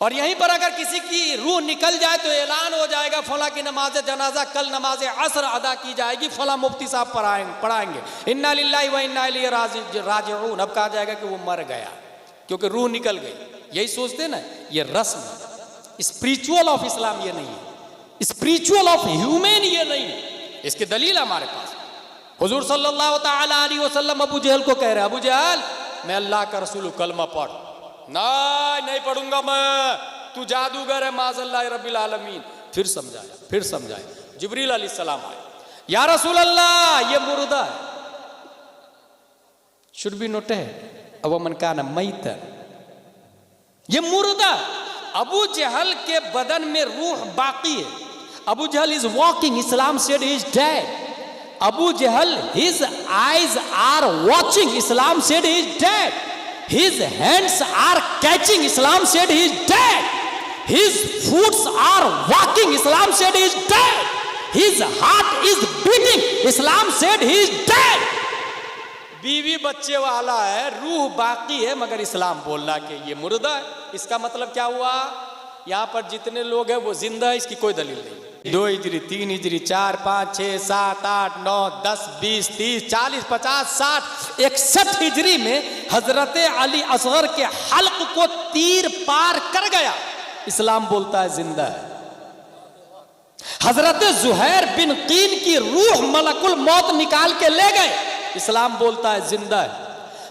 और यहीं पर अगर किसी की रूह निकल जाए तो ऐलान हो जाएगा फला की नमाज जनाजा कल नमाज असर अदा की जाएगी, फला मुफ्ती साहब पढ़ाएंगे इन्ना लिल्लाहि व इन्ना इलैहि राजिऊन। अब कहा जाएगा कि वो मर गया क्योंकि रूह निकल गई। यही सोचते ना, ये रस्म है। स्पिरिचुअल ऑफ इस्लाम ये नहीं है, स्पिरिचुअल ऑफ ह्यूमन ये नहीं है। इसकी दलील हमारे पास हुजूर सल्लल्लाहु तआला अलैहि वसल्लम अबू जहल को कह रहे हैं, अबू जहल मैं अल्लाह का रसूल, कलमा पढ़। नहीं पढ़ूंगा मैं, तू जादूगर है माज़ल्लाह रब्बिल आलमीन। फिर समझाया। जिब्रील अलैहिस्सलाम आए, या रसूल अल्लाह ये मुर्दा है, शुड बी नोट है, अब मन का ना मैता, ये मुर्दा। अबू जहल के बदन में रूह बाकी है। Abu Jahl is walking, Islam said he is dead. Abu Jahl his eyes are watching, Islam said he is dead. His hands are catching, Islam said he is dead. His feet are walking, Islam said he is dead. His heart is beating, Islam said he is dead. बीवी बच्चे वाला है, रूह बाकी है, मगर इस्लाम बोलना कि ये मुर्दा है। इसका मतलब क्या हुआ? यहाँ पर जितने लोग हैं वो जिंदा है, इसकी कोई दलील नहीं। 2 हिजरी 3 हिजरी 4 5 6 7 8 9 10 20 30 40 50 60 61 हिजरी में हजरत अली असगर के हल्क को तीर पार कर गया, इस्लाम बोलता है जिंदा है। हजरत जुहैर बिन कीन की रूह मलकुल मौत निकाल के ले गए, इस्लाम बोलता है जिंदा है।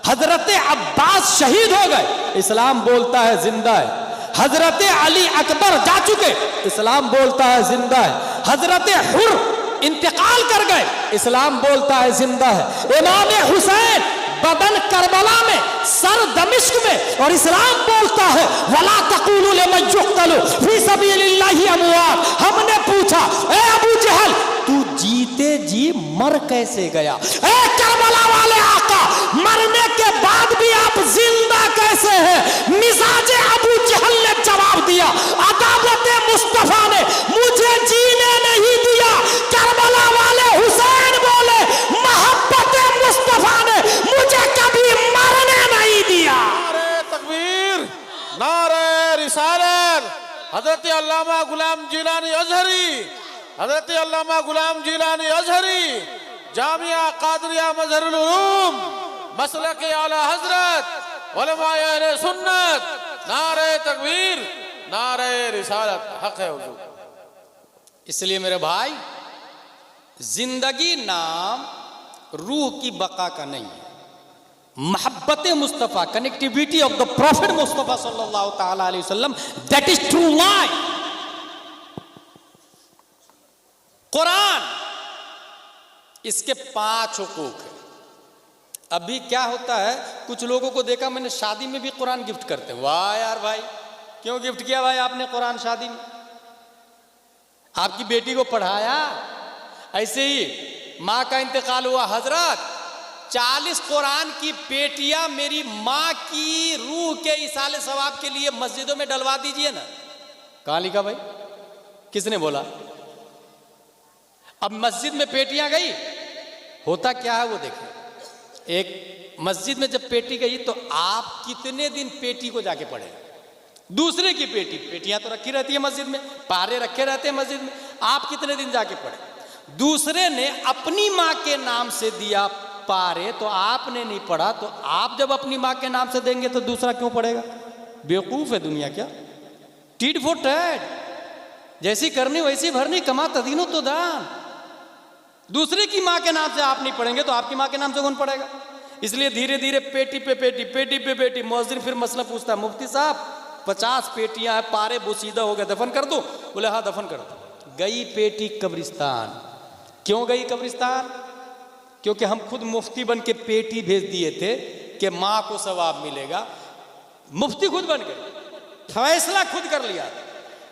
हजरत अब्बास शहीद हो गए, इस्लाम बोलता है जिंदा है। हजरत अली अकबर जा चुके, इस्लाम बोलता है जिंदा है। हजरत हुर इंतकाल कर गए, इस्लाम बोलता है जिंदा है। इमाम हुसैन बदन करबला में, सर दमिश्क में, और इस्लाम बोलता है वला तक़ूलू लिमन युक़्तलू फी सबीलिल्लाहि अमवात। हमने पूछा ए अबू जहल तू जीते जी मर कैसे गया? ए करबला वाले आका, मरने के बाद भी आप जिंदा कैसे हैं? मिजाज अबू जहल ने जवाब दिया, अदावत मुस्तफा ने मुझे जीने नहीं दिया। करबला वाले हुसैन बोले, मोहब्बत मुस्तफा ने मुझे कभी मरने नहीं दिया। नारे तकबीर, नारे रिसालत। हजरत अल्लामा गुलाम जिलानी अजहरी, हजरत अल्लामा गुलाम जिलानी अजहरी, जामिया कादरिया मजहरुल उलूम, मसलक आला हजरत उलमाए अहले सुन्नत, नारे तकबीर, नारे रिसालत, हक है हुजूर। इसलिए मेरे भाई, जिंदगी नाम रूह की बका का नहीं है। मोहब्बत Mustafa, connectivity of the profit Mustafa सल्लल्लाहु ताला अलैहि वसल्लम, that is true life. Quran, इसके 5 हुकूक है। अभी क्या होता है, कुछ लोगों को देखा मैंने, शादी में भी कुरान गिफ्ट करते हैं। वाह यार भाई, क्यों गिफ्ट किया भाई आपने कुरान शादी में? आपकी बेटी को पढ़ाया? ऐसे ही माँ का इंतकाल हुआ, हजरत 40 कुरान की पेटियां मेरी माँ की रूह के इसाले सवाब के लिए मस्जिदों में डलवा दीजिए ना। कहाँ लिखा भाई? किसने बोला? अब मस्जिद में पेटियां गई, होता क्या है वो देखें। एक मस्जिद में जब पेटी गई तो आप कितने दिन पेटी को जाके पढ़े? दूसरे की पेटी, पेटियां तो रखी रहती है मस्जिद में, पारे रखे रहते हैं मस्जिद में, आप कितने दिन जाके पढ़े? दूसरे ने अपनी माँ के नाम से दिया पारे, तो आपने नहीं पढ़ा, तो आप जब अपनी माँ के नाम से देंगे तो दूसरा क्यों पढ़ेगा? बेवकूफ है दुनिया क्या? टीट फॉर टैट, जैसी करनी वैसी भरनी, कमा तदीनो तो दान। दूसरे की माँ के नाम से आप नहीं पढ़ेंगे तो आपकी माँ के नाम से कौन पढ़ेगा? इसलिए धीरे धीरे पेटी पे पेटी, पेटी पे पेटी। मुअज्जिन फिर मसला पूछता है, मुफ्ती साहब 50 पेटियां हैं, पारे बोसीदा हो गए, दफन कर दो? बोले हाँ दफन कर दो। गई पेटी कब्रिस्तान। क्यों गई कब्रिस्तान? क्योंकि हम खुद मुफ्ती बन के पेटी भेज दिए थे कि माँ को सवाब मिलेगा। मुफ्ती खुद बन गए, फैसला खुद कर लिया।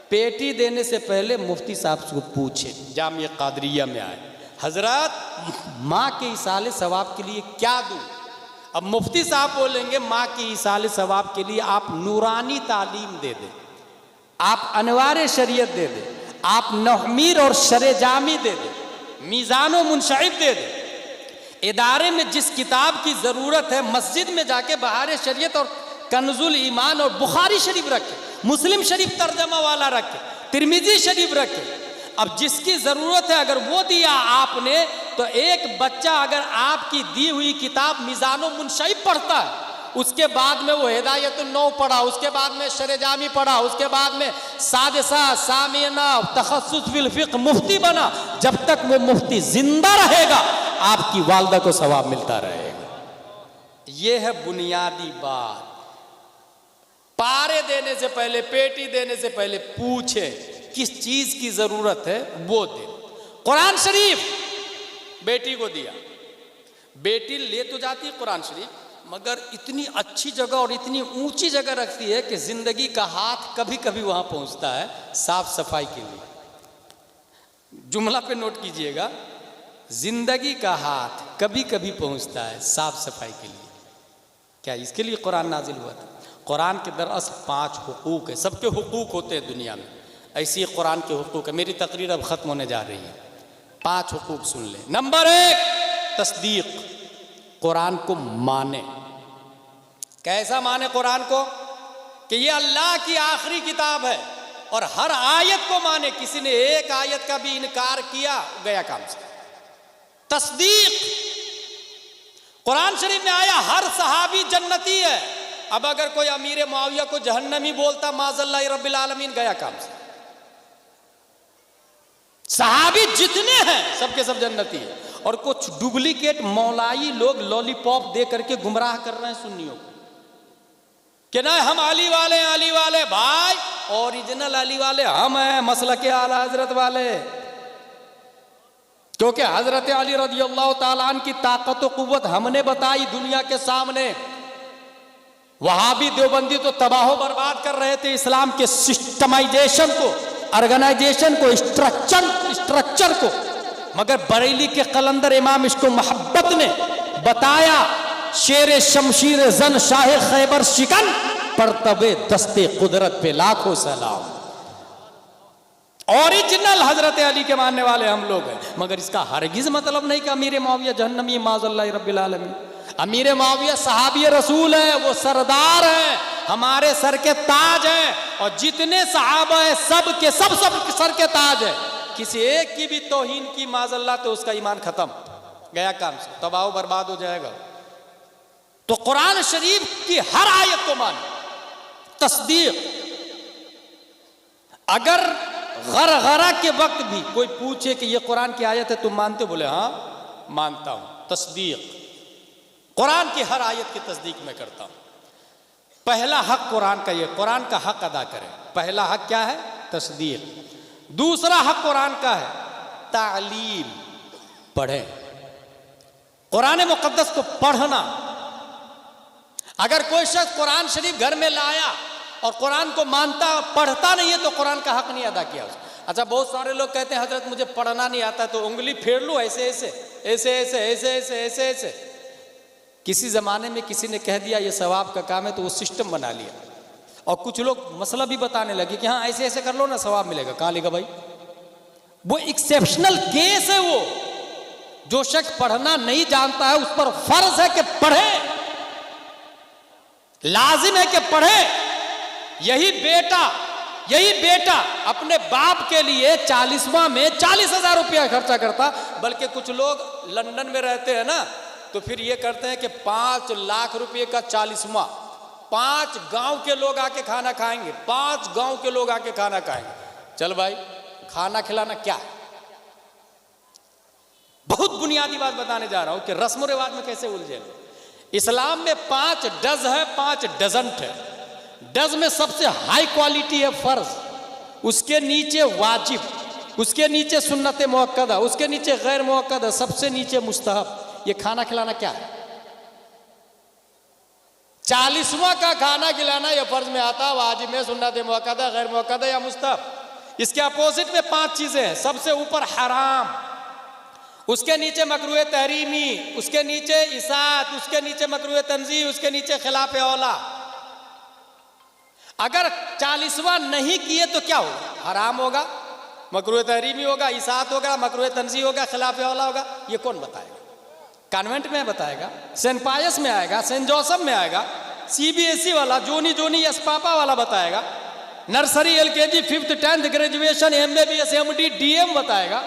पेटी देने से पहले मुफ्ती साहब से पूछे, जामिया कादरिया में आए, हजरत माँ के इसाले सवाब के लिए क्या दूं? अब मुफ्ती साहब बोलेंगे माँ के इसाले सवाब के लिए आप नूरानी तालीम दे दें, आप अनवार शरीयत दे दें, आप नहमीर और शरे जामी दे दें, मीज़ानो मुनशइब दे दें। इदारे में जिस किताब की ज़रूरत है मस्जिद में जाके बहार शरीयत और कन्जुल ईमान और बुखारी शरीफ रखे, मुस्लिम शरीफ तर्जमा वाला रखे, तिरमिजी शरीफ रखे। अब जिसकी ज़रूरत है अगर वो दिया आपने, तो एक बच्चा अगर आपकी दी हुई किताब मीज़ानो मुनशइब पढ़ता है, उसके बाद में वो हिदायतुन्नौ पढ़ा, उसके बाद में शरे जामी पढ़ा, उसके बाद में सादिसा सामिना तखस्सुस फिल फिक्र मुफ्ती बना, जब तक वो मुफ्ती जिंदा रहेगा आपकी वालदा को सवाब मिलता रहेगा। ये है बुनियादी बात। पारे देने से पहले, पेटी देने से पहले पूछे किस चीज की जरूरत है, वो दे। कुरान शरीफ बेटी को दिया, बेटी ले तो जाती है कुरान शरीफ, मगर इतनी अच्छी जगह और इतनी ऊंची जगह रखती है कि जिंदगी का हाथ कभी कभी वहां पहुंचता है साफ सफाई के लिए। जुमला पे नोट कीजिएगा, जिंदगी का हाथ कभी कभी पहुंचता है साफ सफाई के लिए। क्या इसके लिए कुरान नाजिल हुआ था? कुरान के दरअसल 5 हुकूक है, सबके हुकूक होते हैं दुनिया में, ऐसी कुरान के हुकूक है। मेरी तकरीर अब खत्म होने जा रही है, 5 हुकूक सुन ले। नंबर 1, तस्दीक, कुरान को माने। कैसा माने कुरान को? कि ये अल्लाह की आखिरी किताब है और हर आयत को माने। किसी ने एक आयत का भी इनकार किया, गया काम से। तस्दीक, कुरान शरीफ में आया हर सहाबी जन्नती है। अब अगर कोई अमीर मुआविया को जहन्नमी बोलता, माज़ल्लाह रब्बिल आलमीन, गया काम से। सहाबी जितने हैं सबके सब जन्नती है। और कुछ डुप्लीकेट मौलाई लोग लॉलीपॉप दे करके गुमराह कर रहे हैं सुन्नियों को कि ना हम अली वाले हैं, अली वाले। भाई ओरिजिनल अली वाले हम हैं, मसलक के आला हजरत वाले। क्योंकि हजरत अली रज़ियल्लाहु ताला अन्हु की ताकत और कुव्वत हमने बताई दुनिया के सामने। वहाबी देवबंदी तो तबाह बर्बाद कर रहे थे इस्लाम के सिस्टमाइजेशन को, ऑर्गेनाइजेशन को, स्ट्रक्चर को, मगर बरेली के कलंदर इमाम इसको मोहब्बत ने बताया, शेर शमशीर जन शाह खैबर शिकन पर तबे दस्ते कुदरत पे लाखों सलाम। ओरिजिनल हजरत अली के मानने वाले हम लोग हैं, मगर इसका हरगिज मतलब नहीं कि अमीर मुआविया जहन्नमी माज़ल्लाह रब्बिल आलमीन। अमीर मुआविया सहाबी रसूल है, वो सरदार है, हमारे सर के ताज है। और जितने सहाबा है सब के सब सर के ताज है। किसी एक की भी तौहीन की माज़ल्लाह तो उसका ईमान खत्म, गया काम से, तबाह बर्बाद हो जाएगा। तो कुरान शरीफ की हर आयत को मानो, तस्दीक। अगर गरगरा के वक्त भी कोई पूछे कि ये कुरान की आयत है, तुम मानते हो? बोले हाँ मानता हूं। तस्दीक, कुरान की हर आयत की तस्दीक मैं करता हूं। पहला हक कुरान का, ये कुरान का हक अदा करें। पहला हक क्या है? तस्दीक। दूसरा हक कुरान का है तालीम, पढ़ें। कुरान मुकद्दस को पढ़ना। अगर कोई शख्स कुरान शरीफ घर में लाया और कुरान को मानता पढ़ता नहीं है तो कुरान का हक नहीं अदा किया उसने। अच्छा, बहुत सारे लोग कहते हैं हजरत मुझे पढ़ना नहीं आता, तो उंगली फेर लो ऐसे ऐसे ऐसे ऐसे ऐसे ऐसे ऐसे ऐसे। किसी ज़माने में किसी ने कह दिया ये सवाब का काम है, तो वो सिस्टम बना लिया, और कुछ लोग मसला भी बताने लगे कि हाँ ऐसे ऐसे कर लो ना सवाब मिलेगा। कहाँ लेगा भाई? वो एक्सेप्शनल केस है। वो जो शख्स पढ़ना नहीं जानता है उस पर फर्ज है कि पढ़े, लाजिम है कि पढ़े। यही बेटा अपने बाप के लिए 40वां में 40,000 रुपया खर्चा करता। बल्कि कुछ लोग लंदन में रहते हैं ना, तो फिर ये करते हैं कि 5 लाख रुपए का 40वां, 5 गांव के लोग आके खाना खाएंगे, 5 गांव के लोग आके खाना खाएंगे। चल भाई, खाना खिलाना क्या है? बहुत बुनियादी बात बताने जा रहा हूं कि रस्म रिवाज में कैसे उलझे। इस्लाम में 5 डज है, 5 डजंट है। डज में सबसे हाई क्वालिटी है फर्ज, उसके नीचे वाजिब, उसके नीचे सुन्नत मुअक्कदा, उसके नीचे गैर मुअक्कदा, सबसे नीचे मुस्तहब। ये खाना खिलाना क्या है? 40वां का खाना खिलाना ये फर्ज में आता, वाजिब में, सुन्नत मुअक्कदा, गैर मुअक्कदा या मुस्तहब। इसके अपोजिट में 5 चीजें हैं। सबसे ऊपर हराम, उसके नीचे मकरूह तहरीमी, उसके नीचे इसात, उसके नीचे मकरूह तंज़ीह, उसके नीचे खिलाफ औला। अगर 40वां नहीं किए तो क्या होगा? हराम होगा, मकरूह तहरीमी होगा, इसात होगा, मकरूह तंज़ीह होगा, खिलाफ औला होगा। ये कौन बताएगा? कॉन्वेंट में बताएगा, सेंट पायस में आएगा, सेंट जोसेफ में आएगा, CBSE वाला, जोनी एसपापा वाला बताएगा, nursery LKG 5th 10th graduation MBBS MD DM बताएगा,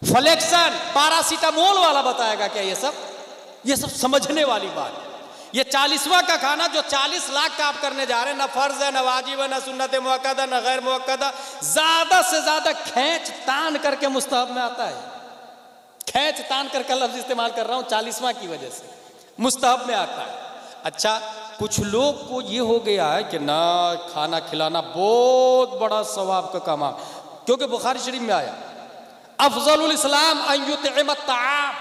फ्लेक्सन पैरासीटामोल वाला बताएगा। क्या ये सब समझने वाली बात। ये 40वां का खाना जो 40 लाख का आप करने जा रहे हैं, ना फर्ज है, ना वाजिब है, ना सुन्नत मुअक्कदा, ना गैर मुअक्कदा, ज्यादा से ज्यादा खींच तान करके मुस्तहब में आता है। खींच तान करके लफ्ज इस्तेमाल कर रहा हूं 40वां की वजह से, मुस्तहब में आता है। अच्छा, कुछ लोग को ये हो गया है कि ना खाना खिलाना बहुत बड़ा सवाब का काम है, क्योंकि बुखारी शरीफ में आया अफजलुल इस्लाम अन युतइम अत्ताम,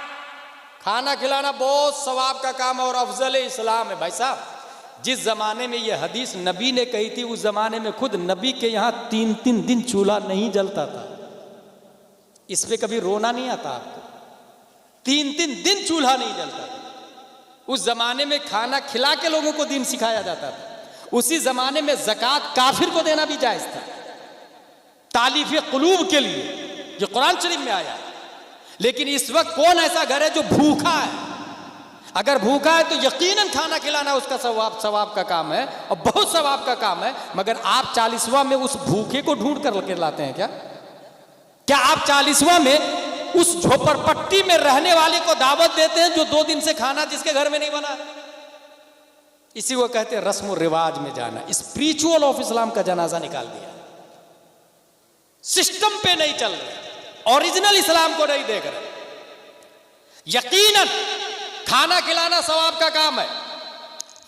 खाना खिलाना बहुत सवाब का काम है और अफजल इस्लाम है। भाई साहब, जिस जमाने में यह हदीस नबी ने कही थी, उस जमाने में खुद नबी के यहां 3-3 दिन चूल्हा नहीं जलता था। इस पे कभी रोना नहीं आता आपको? 3-3 दिन चूल्हा नहीं जलता था। उस जमाने में खाना खिला के लोगों को दीन सिखाया जाता था। उसी जमाने में ज़कात काफिर को देना भी जायज था, तालीफ कुलूब के लिए, जो कुरान शरीफ में आया है। लेकिन इस वक्त कौन ऐसा घर है जो भूखा है? अगर भूखा है तो यकीनन खाना खिलाना उसका सवाब का काम है, और बहुत सवाब का काम है। मगर आप 40वां में उस भूखे को ढूंढ कर लेकर लाते हैं क्या आप 40वां में उस झोपड़पट्टी में रहने वाले को दावत देते हैं जो 2 दिन से खाना जिसके घर में नहीं बना? इसी को कहते हैं रस्म और रिवाज में जाना। स्पिरिचुअल ऑफ इस्लाम का जनाजा निकाल दिया, सिस्टम पे नहीं चल रहे, ओरिजिनल इस्लाम को नहीं देख रहे। यकीनन खाना खिलाना सवाब का काम है,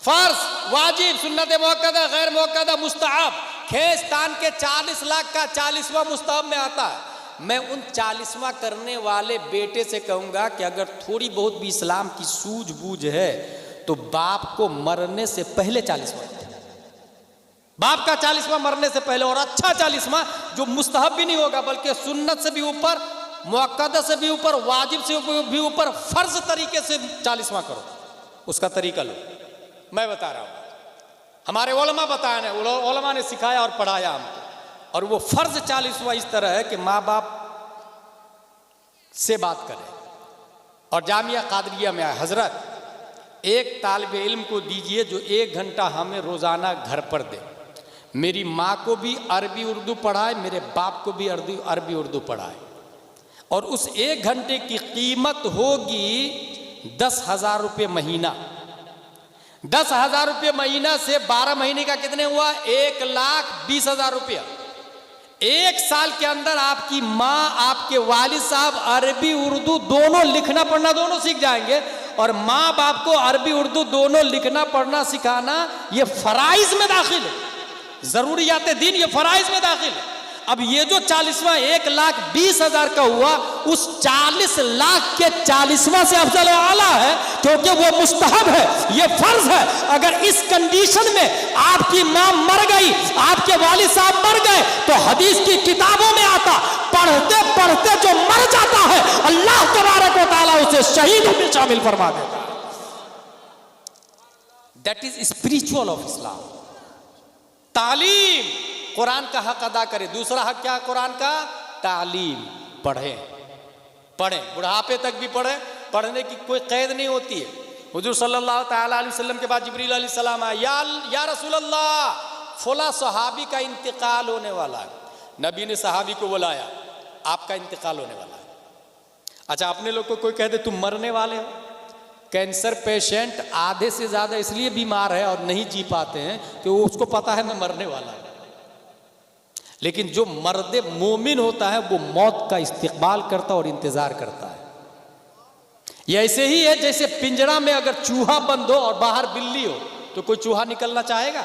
फर्ज, वाजिब, सुन्नत मुअक्कदा, गैर मुअक्कदा, मुस्तहब। खेस तान के 40 लाख का 40वां मुस्तहब में आता है। मैं उन 40वां करने वाले बेटे से कहूंगा कि अगर थोड़ी बहुत भी इस्लाम की सूझबूझ है तो बाप को मरने से पहले 40वां, बाप का 40वां मरने से पहले, और अच्छा 40वां जो मुस्तहब भी नहीं होगा बल्कि सुन्नत से भी ऊपर, मुअक्कदा से भी ऊपर, वाजिब से भी ऊपर, फर्ज तरीके से 40वां करो। उसका तरीका लो, मैं बता रहा हूं, हमारे उलमा बताया, उलमा ने सिखाया और पढ़ाया हमको। और वो फर्ज 40वां इस तरह है कि माँ बाप से बात करें। और जामिया कादरिया में हजरत एक तालिब इल्म को दीजिए जो 1 घंटा हमें रोजाना घर पर दे। मेरी माँ को भी अरबी उर्दू पढ़ाए, मेरे बाप को भी अरबी उर्दू पढ़ाए, और उस 1 घंटे की कीमत होगी 10,000 रुपये महीना। 10,000 रुपये महीना से 12 महीने का कितने हुआ? 1,20,000 रुपया। एक साल के अंदर आपकी माँ, आपके वालिद साहब अरबी उर्दू दोनों लिखना पढ़ना दोनों सीख जाएंगे। और माँ बाप को अरबी उर्दू दोनों लिखना पढ़ना सिखाना ये फराइज में दाखिल है, जरूरियात दीन ये फराइज में दाखिल है। अब ये जो 40वां 1,20,000 का हुआ, उस 40 लाख के 40वां से अफजल आला है, क्योंकि वो मुस्तहब है, ये फर्ज है। अगर इस कंडीशन में आपकी मां मर गई, आपके वालिद साहब मर गए, तो हदीस की किताबों में आता, पढ़ते पढ़ते जो मर जाता है अल्लाह तबारक व तआला उसे शहीद में शामिल फरमा देता है। That is spiritual of Islam. तालीम, कुरान का हक अदा करे। दूसरा हक क्या कुरान का? तालीम, पढ़ें पढ़ें, बुढ़ापे तक भी पढ़ें, पढ़ने की कोई कैद नहीं होती है। हुजूर सल्लल्लाहु ताला अलैहि वसल्लम के बाद जिब्रील अलैहिस्सलाम आया, या रसूल अल्लाह, फला सहाबी का इंतकाल होने वाला है। नबी ने सहाबी को बुलाया, आपका इंतकाल होने वाला है। अच्छा, अपने लोग को कोई कह दे तुम मरने वाले हो। कैंसर पेशेंट आधे से ज़्यादा इसलिए बीमार है और नहीं जी पाते हैं कि वो उसको पता है मैं मरने वाला हूं। लेकिन जो मर्द मोमिन होता है वो मौत का इस्तिकबाल करता और इंतज़ार करता है। ये ऐसे ही है जैसे पिंजरा में अगर चूहा बंद हो और बाहर बिल्ली हो, तो कोई चूहा निकलना चाहेगा?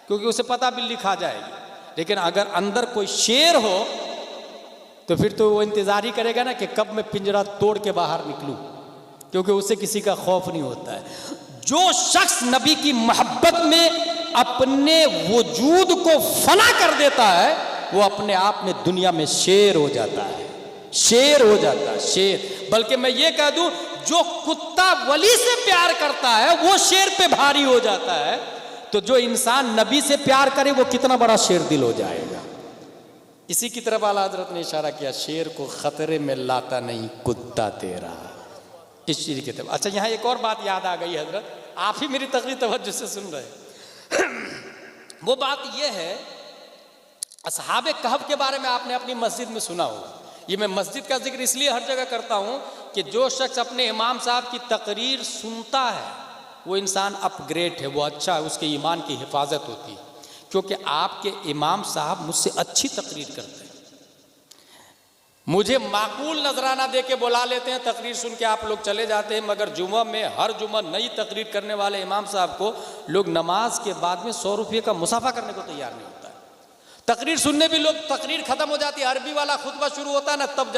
क्योंकि उसे पता बिल्ली खा जाएगी। लेकिन अगर अंदर कोई शेर हो तो फिर तो वो इंतज़ार ही करेगा ना कि कब मैं पिंजरा तोड़ के बाहर निकलूं, क्योंकि उसे किसी का खौफ नहीं होता है। जो शख्स नबी की मोहब्बत में अपने वजूद को फना कर देता है, वो अपने आप में दुनिया में शेर हो जाता है, शेर हो जाता है, शेर। बल्कि मैं ये कह दूं, जो कुत्ता वली से प्यार करता है वो शेर पे भारी हो जाता है, तो जो इंसान नबी से प्यार करे वो कितना बड़ा शेर दिल हो जाएगा। इसी की तरफ आला हजरत ने इशारा किया, शेर को खतरे में लाता नहीं कुत्ता तेरा, इस चीज की तरफ। अच्छा, यहाँ एक और बात याद आ गई हजरत, आप ही मेरी तकरीर तवज्जो से सुन रहे हैं। वो बात यह है, असहाबे कहफ के बारे में आपने अपनी मस्जिद में सुना होगा। ये मैं मस्जिद का जिक्र इसलिए हर जगह करता हूँ कि जो शख्स अपने इमाम साहब की तकरीर सुनता है वो इंसान अपग्रेड है, वो अच्छा है, उसके ईमान की हिफाजत होती है। क्योंकि आपके इमाम साहब मुझसे अच्छी तकरीर करते हैं। मुझे माकूल नजराना दे के बुला लेते हैं, तकरीर सुन के आप लोग चले जाते हैं, मगर जुमा में हर जुमा नई तकरीर करने वाले इमाम साहब को लोग नमाज के बाद में 100 रुपये का मुसाफा करने को तैयार नहीं होता है। तकरीर सुनने भी लोग, तकरीर खत्म हो जाती है, अरबी वाला खुतबा शुरू होता है ना, तब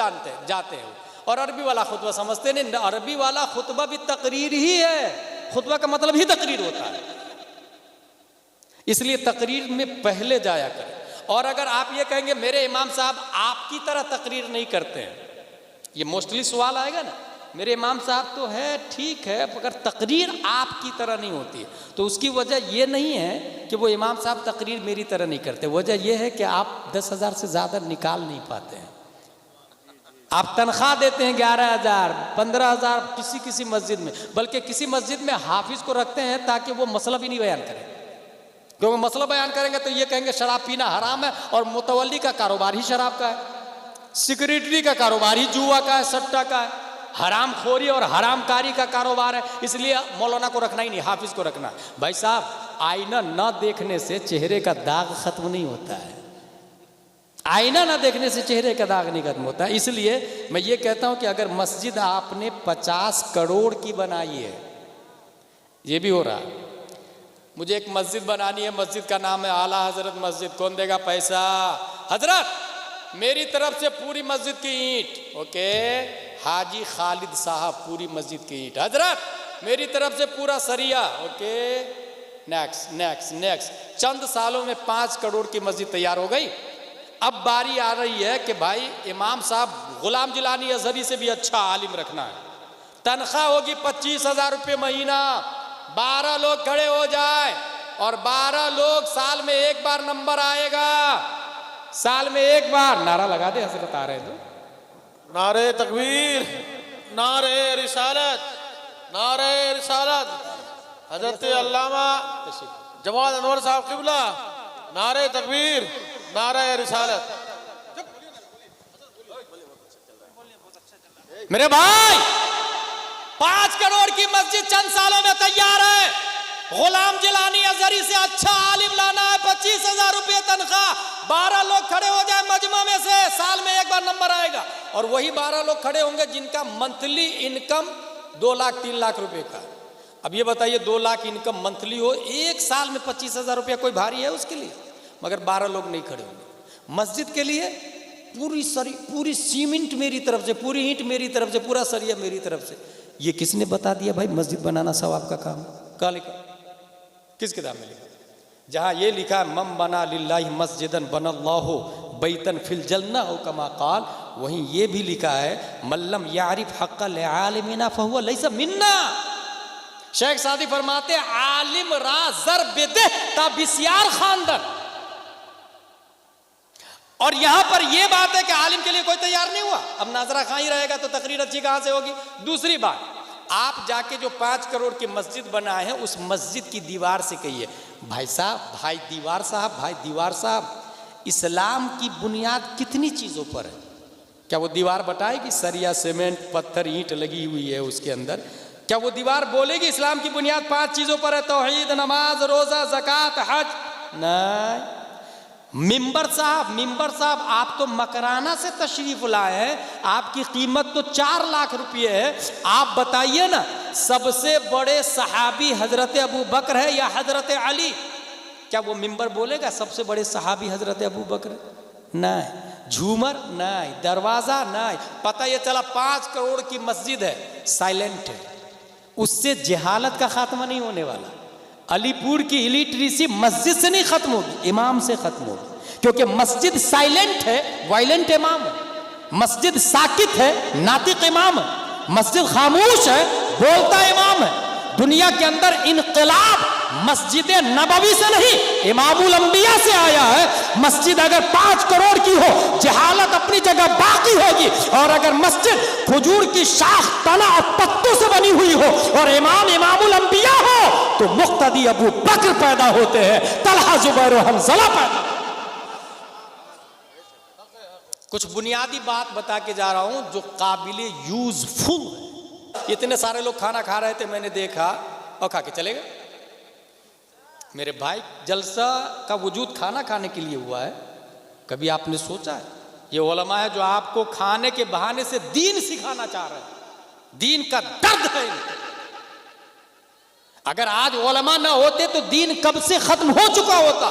जाते हैं और अरबी वाला खुतबा समझते नहीं। अरबी वाला खुतबा भी तकरीर ही है, खुतबा का मतलब ही तकरीर होता है। इसलिए तकरीर में पहले जाया करें। और अगर आप ये कहेंगे मेरे इमाम साहब आपकी तरह तकरीर नहीं करते हैं, ये मोस्टली सवाल आएगा ना, मेरे इमाम साहब तो है ठीक है, मगर तकरीर आपकी तरह नहीं होती है, तो उसकी वजह ये नहीं है कि वो इमाम साहब तकरीर मेरी तरह नहीं करते। वजह यह है कि आप 10,000 से ज़्यादा निकाल नहीं पाते हैं। आप तनख्वाह देते हैं 11,000, 15,000 किसी मस्जिद में, बल्कि किसी मस्जिद में हाफिज को रखते हैं ताकि वो मसला भी नहीं बयान करें। क्योंकि मसला बयान करेंगे तो ये कहेंगे शराब पीना हराम है, और मुतवल्ली का कारोबार ही शराब का है, सिक्योरिटी का कारोबार ही जुआ का है, सट्टा का है, हराम खोरी और हरामकारी का कारोबार है। इसलिए मौलाना को रखना ही नहीं, हाफिज को रखना। भाई साहब, आईना न देखने से चेहरे का दाग खत्म नहीं होता है, आईना ना देखने से चेहरे का दाग नहीं खत्म होता है। इसलिए मैं ये कहता हूं कि अगर मस्जिद आपने 50 करोड़ की बनाई है, ये भी हो रहा है, मुझे एक मस्जिद बनानी है, मस्जिद का नाम है आला हजरत मस्जिद, कौन देगा पैसा? हजरत, मेरी तरफ से पूरी मस्जिद की ईंट, ओके, हाजी खालिद साहब पूरी मस्जिद की ईंट। हजरत, मेरी तरफ से पूरा सरिया, ओके, नेक्स्ट नेक्स्ट नेक्स्ट। चंद सालों में 5 करोड़ की मस्जिद तैयार हो गई। अब बारी आ रही है कि भाई इमाम साहब गुलाम जिलानी अजहरी से भी अच्छा आलिम रखना है। तनख्वाह होगी 25,000 रुपये महीना, 12 लोग खड़े हो जाए और 12 लोग, साल में एक बार नंबर आएगा, साल में एक बार नारा लगा दे। हजरत आ रहे हैं तो नारे तकबीर, नारे रिसालत, नारे रिसालत। हजरत अल्लामा जमाल अनवर साहब किबला, नारे तकबीर, नारे रिसालत। मेरे भाई, 5 करोड़ की मस्जिद चंद सालों में तैयार है। गुलाम जिलानी अजहरी से अच्छा आलिम लाना है, 25,000 रुपये तनख्वाह, 12 लोग खड़े हो जाए मजमा में से, साल में एक बार नंबर आएगा। और वही 12 लोग खड़े होंगे जिनका मंथली इनकम 2 लाख 3 लाख रुपए का। अब ये बताइए 2 लाख इनकम मंथली हो, एक साल में 25,000 रुपया कोई भारी है उसके लिए? मगर 12 लोग नहीं खड़े होंगे। मस्जिद के लिए पूरी सीमेंट मेरी तरफ से, पूरी ईंट मेरी तरफ से, पूरा सरिया मेरी तरफ से। ये किसने बता दिया भाई मस्जिद बनाना सवाब का काम? कहाँ लिखा? किस किताब में लिखा? जहाँ ये लिखा है मम बना लिल्लाहि मस्जिदन बनल्लाहु बैतन फिल जन्नह हो कमा काल, वहीं ये भी लिखा है मल्लम यारिफ हक़्क़ल आलिमिना फहुव लैसा मिन्ना। शेख सादी फरमाते आलिम रा जर बेदे ता बिस्यार खानदान। और यहां पर यह बात है कि आलिम के लिए कोई तैयार नहीं हुआ। अब नाजरा खां ही रहेगा तो तकरीर अच्छी कहां से होगी? दूसरी बात, आप जाके जो 5 करोड़ की मस्जिद बनाए हैं उस मस्जिद की दीवार से कहिए भाई साहब, भाई दीवार साहब, इस्लाम की बुनियाद कितनी चीजों पर है? क्या वो दीवार बताएगी सरिया सीमेंट पत्थर ईंट लगी हुई है उसके अंदर? क्या वो दीवार बोलेगी इस्लाम की बुनियाद 5 चीजों पर है? तौहीद, नमाज, रोजा, ज़कात, हज? नहीं। मिंबर साहब आप तो मकराना से तशरीफ लाए हैं, आपकी कीमत तो 4 लाख रुपये है। आप बताइए ना, सबसे बड़े सहाबी हजरत अबू बकर है या हजरत अली? क्या वो मिंबर बोलेगा सबसे बड़े सहाबी हजरत अबू बकर? नहीं। झूमर नहीं, दरवाजा नहीं। पता ये चला 5 करोड़ की मस्जिद है, साइलेंट है, उससे जहालत का खात्मा नहीं होने वाला। अलीपुर की इलिटरेसी मस्जिद से नहीं खत्म होगी, इमाम से खत्म होगी। क्योंकि मस्जिद साइलेंट है, वायलेंट इमाम है। मस्जिद साकित है, नातिक इमाम है। मस्जिद खामोश है, बोलता इमाम है। दुनिया के अंदर इनकलाब मस्जिद नबवी से नहीं, इमामुल अंबिया से आया है। मस्जिद अगर 5 करोड़ की हो, जहालत अपनी जगह बाकी होगी। और अगर मस्जिद खजूर की शाख, तना और पत्तों से बनी हुई हो और इमामुल अंबिया हो, तो मुक्तदी अबू बकर पैदा होते हैं, तलहा जुबैर और हंज़ला पैदा। कुछ बुनियादी बात बता के जा रहा हूं जो काबिले यूजफुल है। इतने सारे लोग खाना खा रहे थे, मैंने देखा और खा के चले गए। मेरे भाई, जलसा का वजूद खाना खाने के लिए हुआ है। कभी आपने सोचा है? ये उलमा है जो आपको खाने के बहाने से दीन सिखाना चाह रहे हैं। दीन का दर्द है इनको। अगर आज उलमा ना होते तो दीन कब से खत्म हो चुका होता।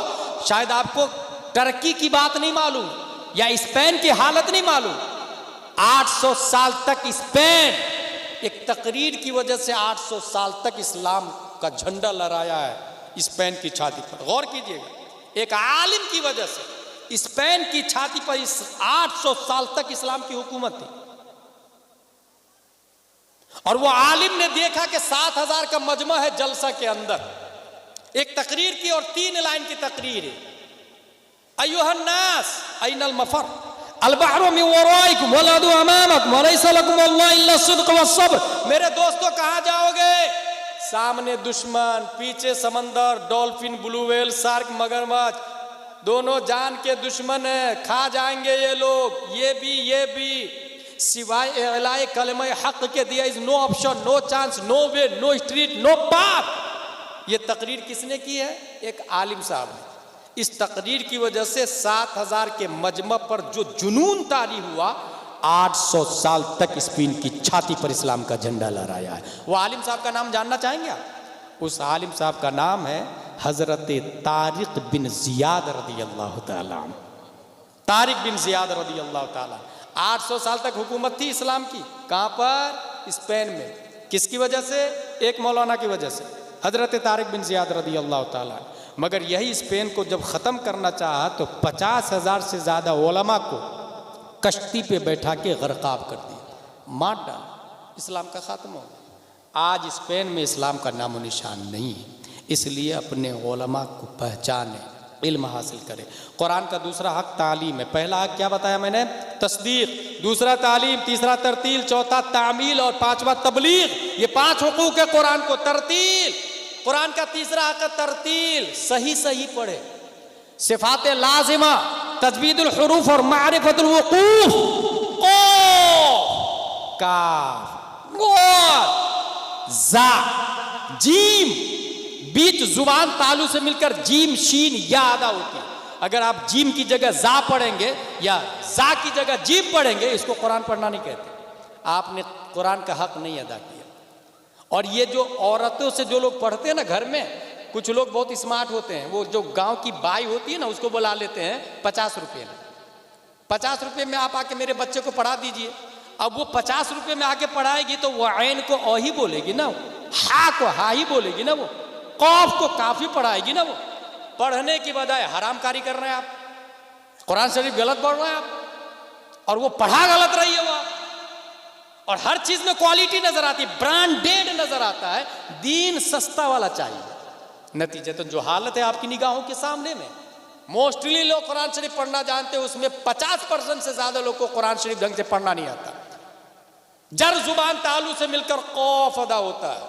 शायद आपको टर्की की बात नहीं मालूम या स्पेन की हालत नहीं मालूम। 800 साल तक स्पेन एक तकरीर की वजह से 800 साल तक इस्लाम का झंडा लहराया है स्पेन की छाती पर। गौर कीजिएगा, एक आलिम की वजह से स्पेन की छाती पर 800 साल तक इस्लाम की हुकूमत थी। और वो आलिम ने देखा कि 7,000 का मजमा है जलसा के अंदर। एक तकरीर की और 3 लाइन की तकरीर है। अय्युहन्नास ऐनल मफर अलबहरु मिन वराइकुम वलदु अमामकुम वलैसा लकुम वल्लाहि इल्ला सिद्क़ वस्सब्र। मेरे दोस्तों कहां जाओगे? सामने दुश्मन, पीछे समंदर, डॉल्फिन, ब्लू व्हेल, शार्क, मगरमच्छ, दोनों जान के दुश्मन है। खा जाएंगे ये लोग, ये भी। सिवाय एलाए कलमा हक के दिया is no option, no chance, no way, no street, no path. ये तकरीर किसने की है? एक आलिम साहब ने। इस तकरीर की वजह से 7,000 के मजमा पर जो जुनून तारी हुआ, 800 साल तक स्पेन की छाती पर इस्लाम का झंडा लहराया है। वो आलिम साहब का नाम जानना चाहेंगे आप? उस आलिम साहब का नाम है हजरत तारिक बिन जियाद रदी अल्लाह ताला। तारिक बिन जियाद रदी अल्लाह ताला। 800 साल तक हुकूमत थी इस्लाम की। कहां पर? स्पेन में। किसकी वजह से? एक मौलाना की वजह से, हजरत तारिक बिन जियाद रदी अल्लाह ताला। मगर यही स्पेन को जब ख़त्म करना चाहा तो 50,000 से ज़्यादा उलमा को कश्ती पे बैठा के गरकाब कर दिया, मार डाला। इस्लाम का ख़त्म हो गया। आज स्पेन में इस्लाम का नामो निशान नहीं है। इसलिए अपने उलमा को पहचाने, इल्म हासिल करें। कुरान का दूसरा हक तालीम है। पहला हक क्या बताया मैंने? तस्दीक। दूसरा तालीम, तीसरा तरतील, चौथा तामील और 5वां तबलीग। ये 5 हुकूक है कुरान को। तरतील, कुरान का तीसरा हक तरतील, सही सही पढ़े। सिफात लाजिमा, तजवीदुल हुरूफ और मारिफतुल वुकूफ। काफ, गोल, जा, जीम, बीच जुबान तालु से मिलकर जीम शीन या अदा होती है। अगर आप जीम की जगह जा पढ़ेंगे या जा की जगह जीम पढ़ेंगे, इसको कुरान पढ़ना नहीं कहते। आपने कुरान का हक नहीं अदा किया। और ये जो औरतों से जो लोग पढ़ते हैं ना घर में, कुछ लोग बहुत स्मार्ट होते हैं, वो जो गांव की बाई होती है ना, उसको बुला लेते हैं 50 रुपये में। 50 रुपये में आप आके मेरे बच्चे को पढ़ा दीजिए। अब वो 50 रुपये में आके पढ़ाएगी तो वो ऐन को औ ही बोलेगी ना, हा को हा ही बोलेगी ना, वो कौफ को काफी पढ़ाएगी ना। वो पढ़ने की बजाय हरामकारी कर रहे हैं आप, कुरान शरीफ गलत पढ़ रहे हैं आप, और वो पढ़ा गलत रही है वो आप। और हर चीज में क्वालिटी नजर आती है, ब्रांडेड नजर आता है, दीन सस्ता वाला चाहिए। नतीजे तो जो हालत है आपकी निगाहों के सामने में, मोस्टली लोग कुरान शरीफ पढ़ना जानते हैं, उसमें 50% से ज्यादा लोग को कुरान शरीफ ढंग से पढ़ना नहीं आता। जर जुबान तालू से मिलकर कौफ अदा होता है,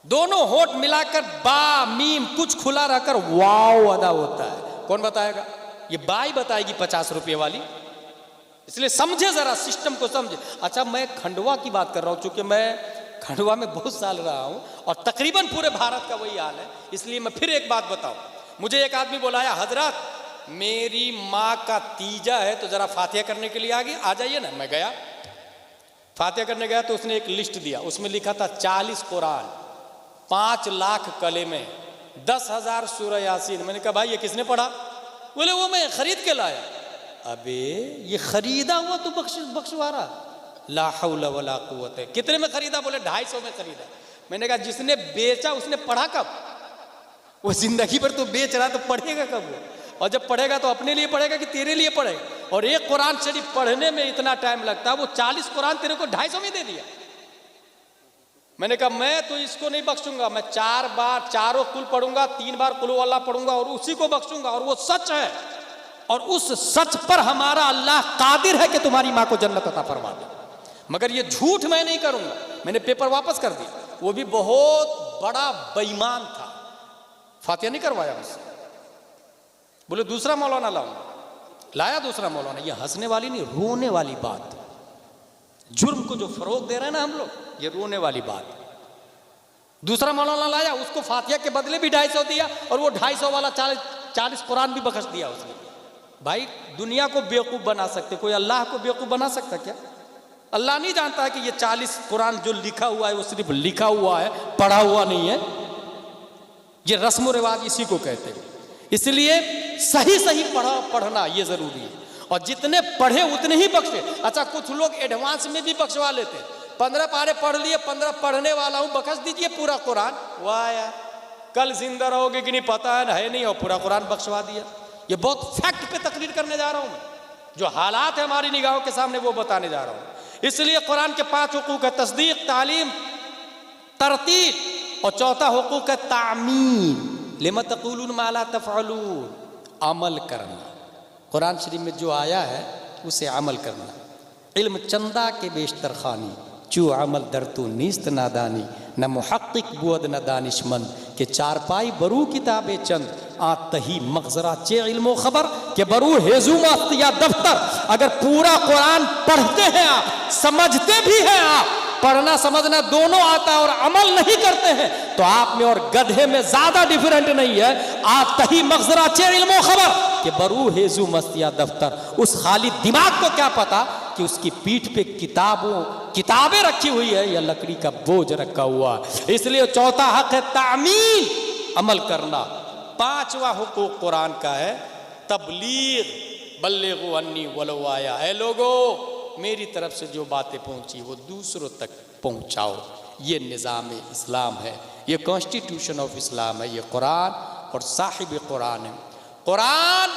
दोनों होठ मिलाकर बा मीम कुछ खुला रहकर वाव अदा होता है। कौन बताएगा? ये बाई बताएगी 50 रुपये वाली। इसलिए समझे जरा, सिस्टम को समझे। अच्छा, मैं खंडवा की बात कर रहा हूं, चूंकि मैं खंडवा में बहुत साल रहा हूं और तकरीबन पूरे भारत का वही हाल है, इसलिए मैं फिर एक बात बताऊं। मुझे एक आदमी बुलाया, हजरत मेरी माँ का तीजा है तो जरा फातिहा करने के लिए आ जाइए ना। मैं गया, फातिहा करने गया तो उसने एक लिस्ट दिया, उसमें लिखा था 40 कुरान, 5 लाख कलेमे, 10,000 सूरह यासीन। मैंने कहा भाई ये किसने पढ़ा? बोले वो मैं खरीद के लाया। अबे ये खरीदा हुआ तो बख्शवारा, ला हौला वला कुव्वत। कितने में खरीदा? बोले 250 में खरीदा। मैंने कहा जिसने बेचा उसने पढ़ा कब? वो जिंदगी भर तो बेच रहा, तो पढ़ेगा कब वो? और जब पढ़ेगा तो अपने लिए पढ़ेगा कि तेरे लिए पढ़ेगा? और एक कुरान शरीफ पढ़ने में इतना टाइम लगता है, वो 40 कुरान तेरे को 250 में दे दिया। मैंने कहा मैं तो इसको नहीं बख्शूंगा, मैं 4 बार चारों कुल पढ़ूंगा, 3 बार कुल अल्लाह पढ़ूंगा और उसी को बख्शूंगा। और वो सच है, और उस सच पर हमारा अल्लाह कादिर है कि तुम्हारी माँ को जन्नत अता फरमा दे। मगर ये झूठ मैं नहीं करूंगा। मैंने पेपर वापस कर दिया। वो भी बहुत बड़ा बेईमान था, फातिहा नहीं करवाया मुझसे। बोले दूसरा मौलाना लाऊंगा, लाया दूसरा मौलाना। ये हंसने वाली नहीं, रोने वाली बात। जुर्म को जो फरोग दे रहे हैं ना हम लोग, ये रोने वाली बात। दूसरा मौलाना लाया, उसको फातिहा के बदले भी 250 दिया, और वो 250 वाला 40 कुरान भी बख्श दिया उसने। भाई दुनिया को बेवकूफ बना सकते, कोई अल्लाह को बेवकूफ बना सकता क्या? अल्लाह नहीं जानता है कि ये 40 कुरान जो लिखा हुआ है वो सिर्फ लिखा हुआ है, पढ़ा हुआ नहीं है। ये रस्म रिवाज इसी को कहते हैं। इसलिए सही सही पढ़ना ये जरूरी है, और जितने पढ़े उतने ही बख्शे। अच्छा, कुछ लोग एडवांस में भी बख्शवा लेते हैं। 15 पारे पढ़ लिए, 15 पढ़ने वाला हूं, बख्श दीजिए पूरा कुरान। वाह यार, कल जिंदा रहोगे कि नहीं पता है नहीं, और पूरा कुरान बख्शवा दिया। ये बहुत फैक्ट पे तकरीर करने जा रहा हूं मैं, जो हालात है हमारी निगाहों के सामने वो बताने जा रहा हूं। इसलिए कुरान के 5 हुकूक है, तस्दीक, तालीम, तरतीब, और चौथा हुकूक है तामीन। लिमा तक़ूलून मा ला तफ़अलून, अमल करना। कुरान शरीफ में जो आया है उसे अमल करना। इल्म चंदा के बेशतर खानी, चू अमल दर तू नीस्त नादानी, न मुहक्किक बुअद न दानिशमंद, के 4 पाई बरू किताबे चंद, आ तही मगजरा चे इल्मो खबर, के बरू हेजू मस्त या दफ्तर। अगर पूरा कुरान पढ़ते हैं आप, समझते भी हैं आप, पढ़ना समझना दोनों आता है और अमल नहीं करते हैं, तो आप में और गधे में ज्यादा डिफरेंट नहीं है। आप तही मगजरा चे इल्मो खबर, के बरू हेजू मस्त या दफ्तर। उस खाली दिमाग को क्या पता कि उसकी पीठ पे किताबें रखी हुई है या लकड़ी का बोझ रखा हुआ। इसलिए चौथा हक है तामील, अमल करना। 5वां हुकूक कुरान का है तबलीग, बल्लिगु अन्नी वलो आया। है लोगों, मेरी तरफ से जो बातें पहुंची वो दूसरों तक पहुंचाओ। ये निज़ाम इस्लाम है, ये कॉन्स्टिट्यूशन ऑफ इस्लाम है, ये कुरान और साहिब कुरान है। कुरान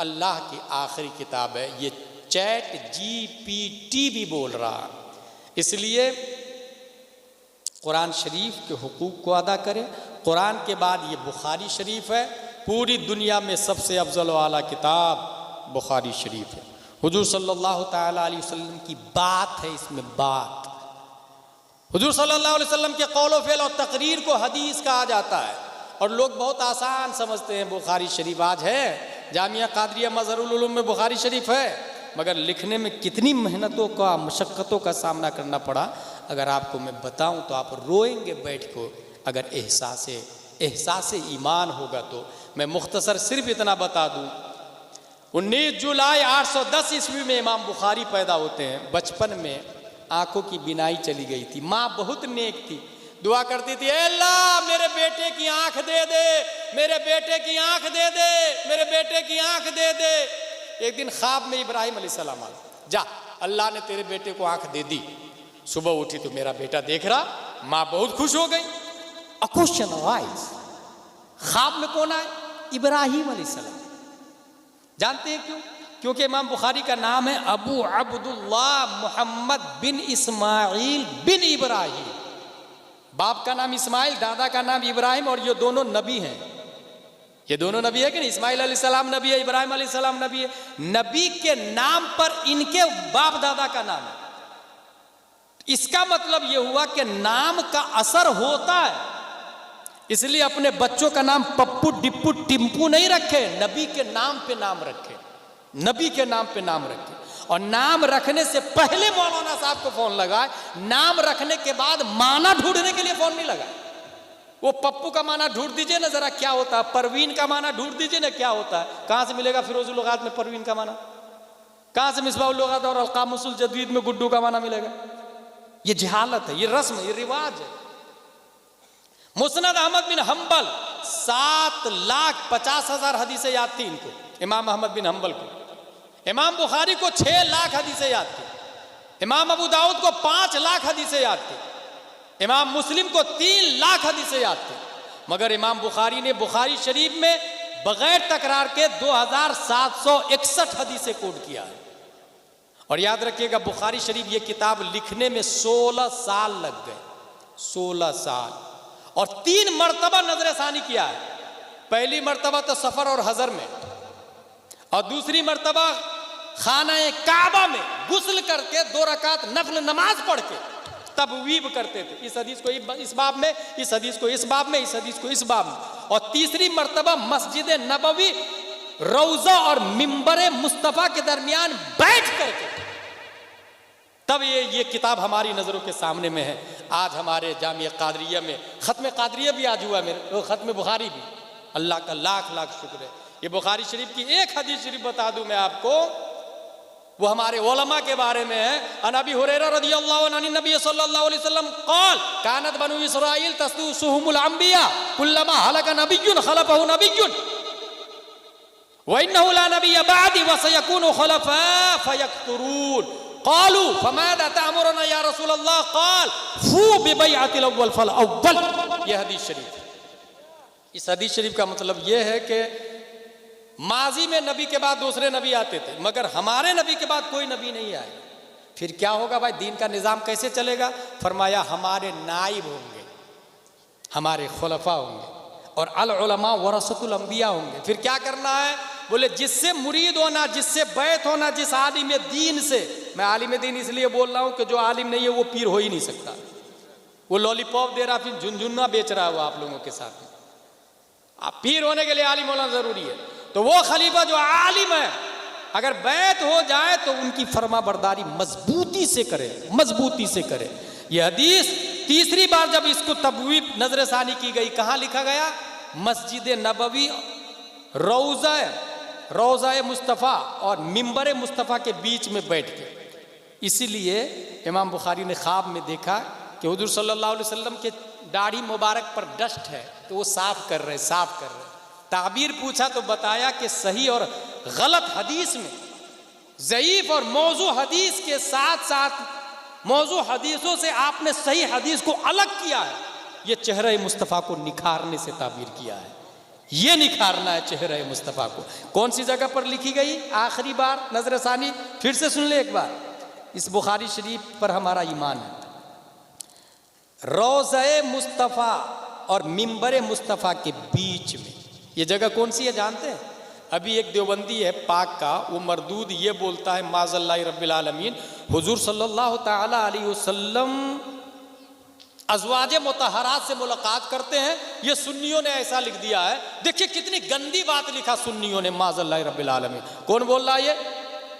अल्लाह की आखिरी किताब है। ये ChatGPT भी बोल रहा। इसलिए कुरान शरीफ के हुकूक को अदा करें। कुरान के बाद ये बुखारी शरीफ है, पूरी दुनिया में सबसे अफजल वाला किताब बुखारी शरीफ है। हुजूर सल्लल्लाहु ताला अलैहि वसल्लम की बात है इसमें, बात। हुजूर सल्लल्लाहु अलैहि वसल्लम के कौल व फ़िल और तकरीर को हदीस कहा जाता है, और लोग बहुत आसान समझते हैं बुखारी शरीफ। आज है जामिया कादरिया मज़हरुल उलूम में बुखारी शरीफ है, मगर लिखने में कितनी मेहनतों का, मशक्क़तों का सामना करना पड़ा, अगर आपको मैं बताऊं तो आप रोएंगे बैठ को। अगर एहसास ईमान होगा तो। मैं मुख्तसर सिर्फ इतना बता दूं, 19 जुलाई 810 ईस्वी में इमाम बुखारी पैदा होते हैं। बचपन में आंखों की बिनाई चली गई थी। माँ बहुत नेक थी, दुआ करती थी, अल्लाह मेरे बेटे की आंख दे दे, मेरे बेटे की आंख दे दे, मेरे बेटे की आंख दे दे। एक दिन ख्वाब में इब्राहिम अलैहिस्सलाम आए, जा अल्लाह ने तेरे बेटे को आंख दे दी। सुबह उठी तो मेरा बेटा देख रहा, माँ बहुत खुश हो गई। अ क्वेश्चन अराइज, ख्वाब में कौन आए? इब्राहिम अलैहिस्सलाम। जानते हैं क्यों? क्योंकि इमाम बुखारी का नाम है अबू अब्दुल्लाह मुहम्मद बिन इस्माइल बिन इब्राहिम। बाप का नाम इस्माइल, दादा का नाम इब्राहिम, और ये दोनों नबी हैं। ये दोनों नबी है कि नहीं? इस्माइल अलैहिस्सलाम नबी है, इब्राहिम अलैहिस्सलाम नबी है। नबी के नाम पर इनके बाप दादा का नाम है। इसका मतलब यह हुआ कि नाम का असर होता है। इसलिए अपने बच्चों का नाम पप्पू डिप्पू टिम्पू नहीं रखे, नबी के नाम पे नाम रखे, नबी के नाम पे नाम रखे। और नाम रखने से पहले मौलाना साहब को फोन लगाए, नाम रखने के बाद माना ढूंढने के लिए फोन नहीं लगाए। वो पप्पू का माना ढूंढ दीजिए ना जरा क्या होता है, परवीन का माना ढूंढ दीजिए ना क्या होता है। कहां से मिलेगा फिरोजुल लुगात में परवीन का माना? कहां से मिसबाहुल लुगात और अलकामुल जदीद में गुड्डू का माना मिलेगा? ये जहालत है, ये रस्म, ये रिवाज है। मुस्नद अहमद बिन हम्बल 7,50,000 हदीसें याद थी इनको, इमाम अहमद बिन हम्बल को। इमाम बुखारी को 6 लाख हदीसें याद थी। इमाम अबू दाऊद को 5 लाख हदीसें याद थी। इमाम मुस्लिम को 3 लाख हदीसें याद थी। मगर इमाम बुखारी ने बुखारी शरीफ में बगैर तकरार के 2,761 हदीसें कोट किया है। और याद रखिएगा बुखारी शरीफ ये किताब लिखने में 16 साल लग गए, 16 साल। और 3 मरतबा नजरसानी किया है। पहली मरतबा तो सफर और हजर में, और दूसरी मरतबा खाना काबा में गुस्ल करके 2 रकात नफल नमाज पढ़ के तबवीब करते थे। इस हदीस को इस बाब में, इस हदीस को इस बाब में, इस हदीस को इस बाब में। और तीसरी मरतबा मस्जिद नबवी रौजा और मिंबर मुस्तफ़ा के दरमियान बैठ करके तब ये किताब हमारी नज़रों के सामने में है। आज हमारे जामिया कादरिया में ख़त्म कादरिया भी आज हुआ, मेरे ख़त्म बुखारी भी। अल्लाह का लाख लाख शुक्र है। ये बुखारी शरीफ की एक हदीस शरीफ बता दूं मैं आपको, वो हमारे उलमा के बारे में है। अन अबी हुरैरा रज़ियल्लाहु अन्हु नबी सल्लल्लाहु अलैहि वसल्लम क़ाल कानत बनु इस्राईल तस्तुसुहुमुल अंबिया कुल्लमा हलका नबिय्युन खलफहु नबिय्युन व इन्नहु ला नबिय्य बअदी व सयकूनु खलफा फयक्तुरून क़ालू फमादा तअमुरुना या रसूलल्लाह क़ाल फू बिबैअतिल अव्वल फल अव्वल। ये हदीस शरीफ। इस हदीस शरीफ का मतलब ये है कि माजी में नबी के बाद दूसरे नबी आते थे, मगर हमारे नबी के बाद कोई नबी नहीं आए। फिर क्या होगा भाई, दीन का निज़ाम कैसे चलेगा? फरमाया हमारे नाइब होंगे, हमारे खुलफा होंगे, और अल उलमा वरसतुल अंबिया होंगे। फिर क्या करना है? बोले जिससे मुरीद होना, जिससे बैत होना, जिस आलिम दीन से। मैं आलिम दीन इसलिए बोल रहा हूँ कि जो आलिम नहीं है वो पीर हो ही नहीं सकता। वो लॉलीपॉप दे रहा, फिर झुनझुना बेच रहा है वो आप लोगों के साथ में। आप पीर होने के लिए आलिम होना जरूरी है। तो वो खलीफा जो आलिम है, अगर बैत हो जाए तो उनकी फरमा बरदारी मजबूती से करे, मजबूती से करे। यह हदीस तीसरी बार जब इसको तबवीब नजरसानी की गई, कहाँ लिखा गया? मस्जिद नबवी रोज़ा मुस्तफ़ा और मिंबर मुस्तफ़ा के बीच में बैठ के। इसीलिए इमाम बुखारी ने ख्वाब में देखा कि हुजूर सल्लल्लाहु अलैहि वसल्लम के दाढ़ी मुबारक पर डस्ट है, तो वो साफ कर रहे, साफ कर रहे। ताबीर पूछा तो बताया कि सही और गलत हदीस में, ज़ईफ और मौजू हदीस के साथ साथ मौजू हदीसों से आपने सही हदीस को अलग किया है। ये चेहरे मुस्तफ़ा को निखारने से ताबीर किया है। ये निखारना है चेहरे मुस्तफ़ा को। कौन सी जगह पर लिखी गई? आखिरी बार नजरसानी फिर से सुन ले एक बार। इस बुखारी शरीफ पर हमारा ईमान है। रोज़े मुस्तफ़ा और मिंबर मुस्तफ़ा के बीच में ये जगह कौन सी है जानते हैं? अभी एक देवबंदी है पाक का, वो मरदूद ये बोलता है माज़ल्लाहि रब्बिल आलमीन हुजूर सल्लल्लाहु ताला अलैहि वसल्लम अज़वाज मुतहरात से मुलाकात करते हैं। ये सुन्नियों ने ऐसा लिख दिया है। देखिए कितनी गंदी बात लिखा सुन्नियों ने, माज़ल्लाहि रब्बिल आलमीन। कौन बोल रहा है ये?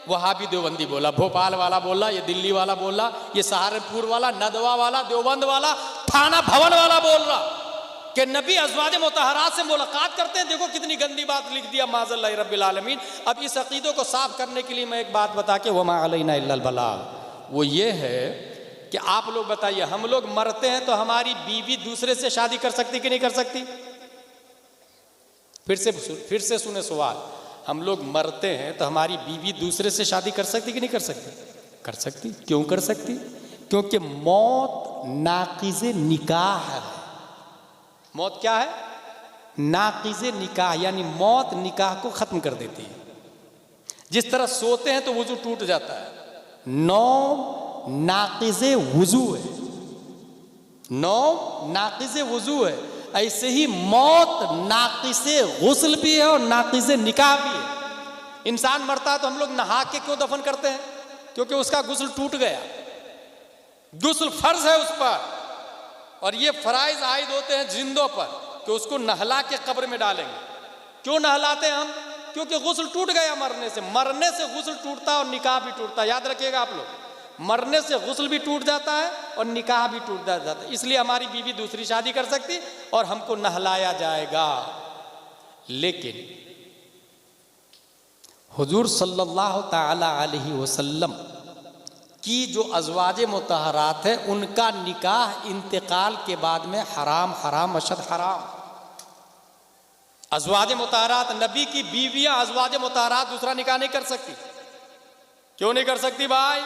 वहाबी देवबंदी बोला, भोपाल वाला बोला, ये दिल्ली वाला बोला, ये सहारनपुर वाला, नदवा वाला, देवबंद वाला, थाना भवन वाला बोल रहा। कि नबी अज़वाज मुतहरात से मुलाकात करते हैं। देखो कितनी गंदी बात लिख दिया माज़ल्लाहि रब्बिल आलमीन। अब इस अक़ीदों को साफ करने के लिए मैं एक बात बता के वमा अलैना इल्लल बलाग, वो ये है कि आप लोग बताइए, हम लोग मरते हैं तो हमारी बीवी दूसरे से शादी कर सकती कि नहीं कर सकती? फिर से सुने सवाल, हम लोग मरते हैं तो हमारी बीवी दूसरे से शादी कर सकती कि नहीं कर सकती? कर सकती। क्यों कर सकती? क्योंकि मौत नाक़िज़े निकाह है। मौत क्या है? नाक़िज़े निकाह, यानी मौत निकाह को ख़त्म कर देती है। जिस तरह सोते हैं तो वुज़ू टूट जाता है, नौम नाक़िज़े वुज़ू है, नौम नाक़िज़े वुज़ू है, ऐसे ही मौत नाक़िज़े गुस्ल भी है और नाक़िज़े निकाह भी है। इंसान मरता है तो हम लोग नहा के क्यों दफन करते हैं? क्योंकि उसका गुस्ल टूट गया, गुस्ल फर्ज है उस पर, और ये फराइज आयद होते हैं जिंदों पर कि उसको नहला के कब्र में डालेंगे। क्यों नहलाते हैं हम? क्योंकि गुस्ल टूट गया मरने से। मरने से गुस्ल टूटता है और निकाह भी टूटता है, याद रखिएगा आप लोग। मरने से गुस्ल भी टूट जाता है और निकाह भी टूट जाता है। इसलिए हमारी बीवी दूसरी शादी कर सकती और हमको नहलाया जाएगा। लेकिन हुजूर सल्लल्लाहु ताला अलैहि वसल्लम की जो अज़वाज मुतहरात है, उनका निकाह इंतकाल के बाद में हराम हराम अशद हराम। अज़वाज मुतहरात, नबी की बीवियां अज़वाज मुतहरात दूसरा निकाह नहीं कर सकती। क्यों नहीं कर सकती भाई?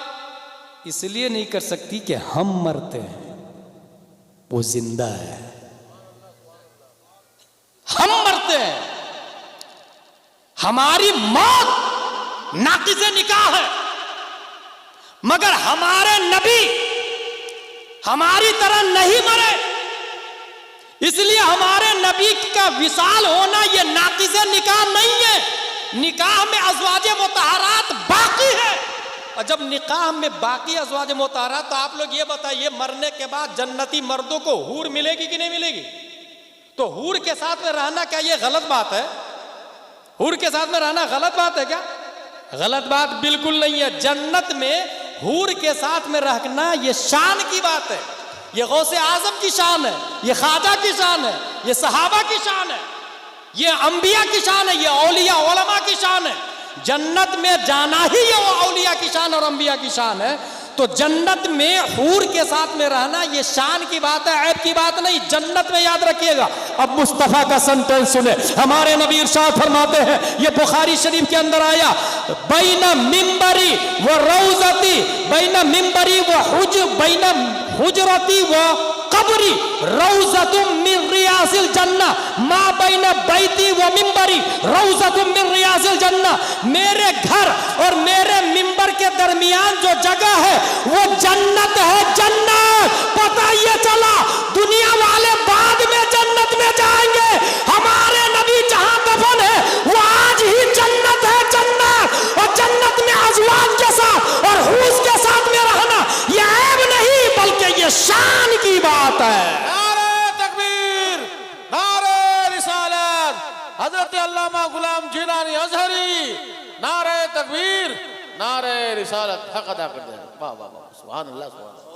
इसलिए नहीं कर सकती कि हम मरते हैं, वो जिंदा है। हम मरते हैं, हमारी मौत नाक़िज़े निकाह है, मगर हमारे नबी हमारी तरह नहीं मरे। इसलिए हमारे नबी का विसाल होना यह नाक़िज़े निकाह नहीं है। निकाह में अज़वाज मुतहरात बाकी है, और जब निकाह में बाकी अज़वाज मुतहरात, तो आप लोग ये बताइए, मरने के बाद जन्नती मर्दों को हूर मिलेगी कि नहीं मिलेगी? तो हूर के साथ में रहना क्या ये गलत बात है? हूर के साथ में रहना गलत बात है क्या? गलत बात बिल्कुल नहीं है। जन्नत में हूर के साथ में रहना ये शान की बात है, ये गौसे आजम की शान है, ये ख्वाजा की शान है, ये सहाबा की शान है, ये अंबिया की शान है, ये औलिया उलमा की शान है। जन्नत में जाना ही ये औलिया की शान और अंबिया की शान है। तो जन्नत में हूर के साथ में रहना ये शान की बात है, ऐब की बात नहीं। जन्नत में याद रखिएगा। अब मुस्तफ़ा का सेंटेंस सुने, हमारे नबी इरशाद फरमाते हैं, ये बुखारी शरीफ के अंदर आया, बैना मिंबरी व रौज़ती, बैना मिंबरी व बैना हुजरती व कब्री रौज़तुम मिन रियासिल जन्ना, मा बैना बैती व मिंबरी रौज़तुम मिन रियासिल जन्ना। मेरे घर और मेरे मिंबर के दरमियान जो जगह है वो जन्नत है, जन्नत। पता ये चला दुनिया वाले बाद में जन्नत में जाएंगे, हमारे नबी जहां दफन है वो आज ही जन्नत है, जन्नत। और जन्नत में अज़वाज के साथ और हूस के साथ में रहना ये ऐब नहीं बल्कि ये शान की बात है। नारे तकबीर, नारे रिसालत, हजरत अल्लामा गुलाम जिलानी अज़हरी, नारे तकबीर, नारे रिसालत, हक अदा कर दे। वाह वाह वाह, सुभान अल्लाह, सुभान अल्लाह।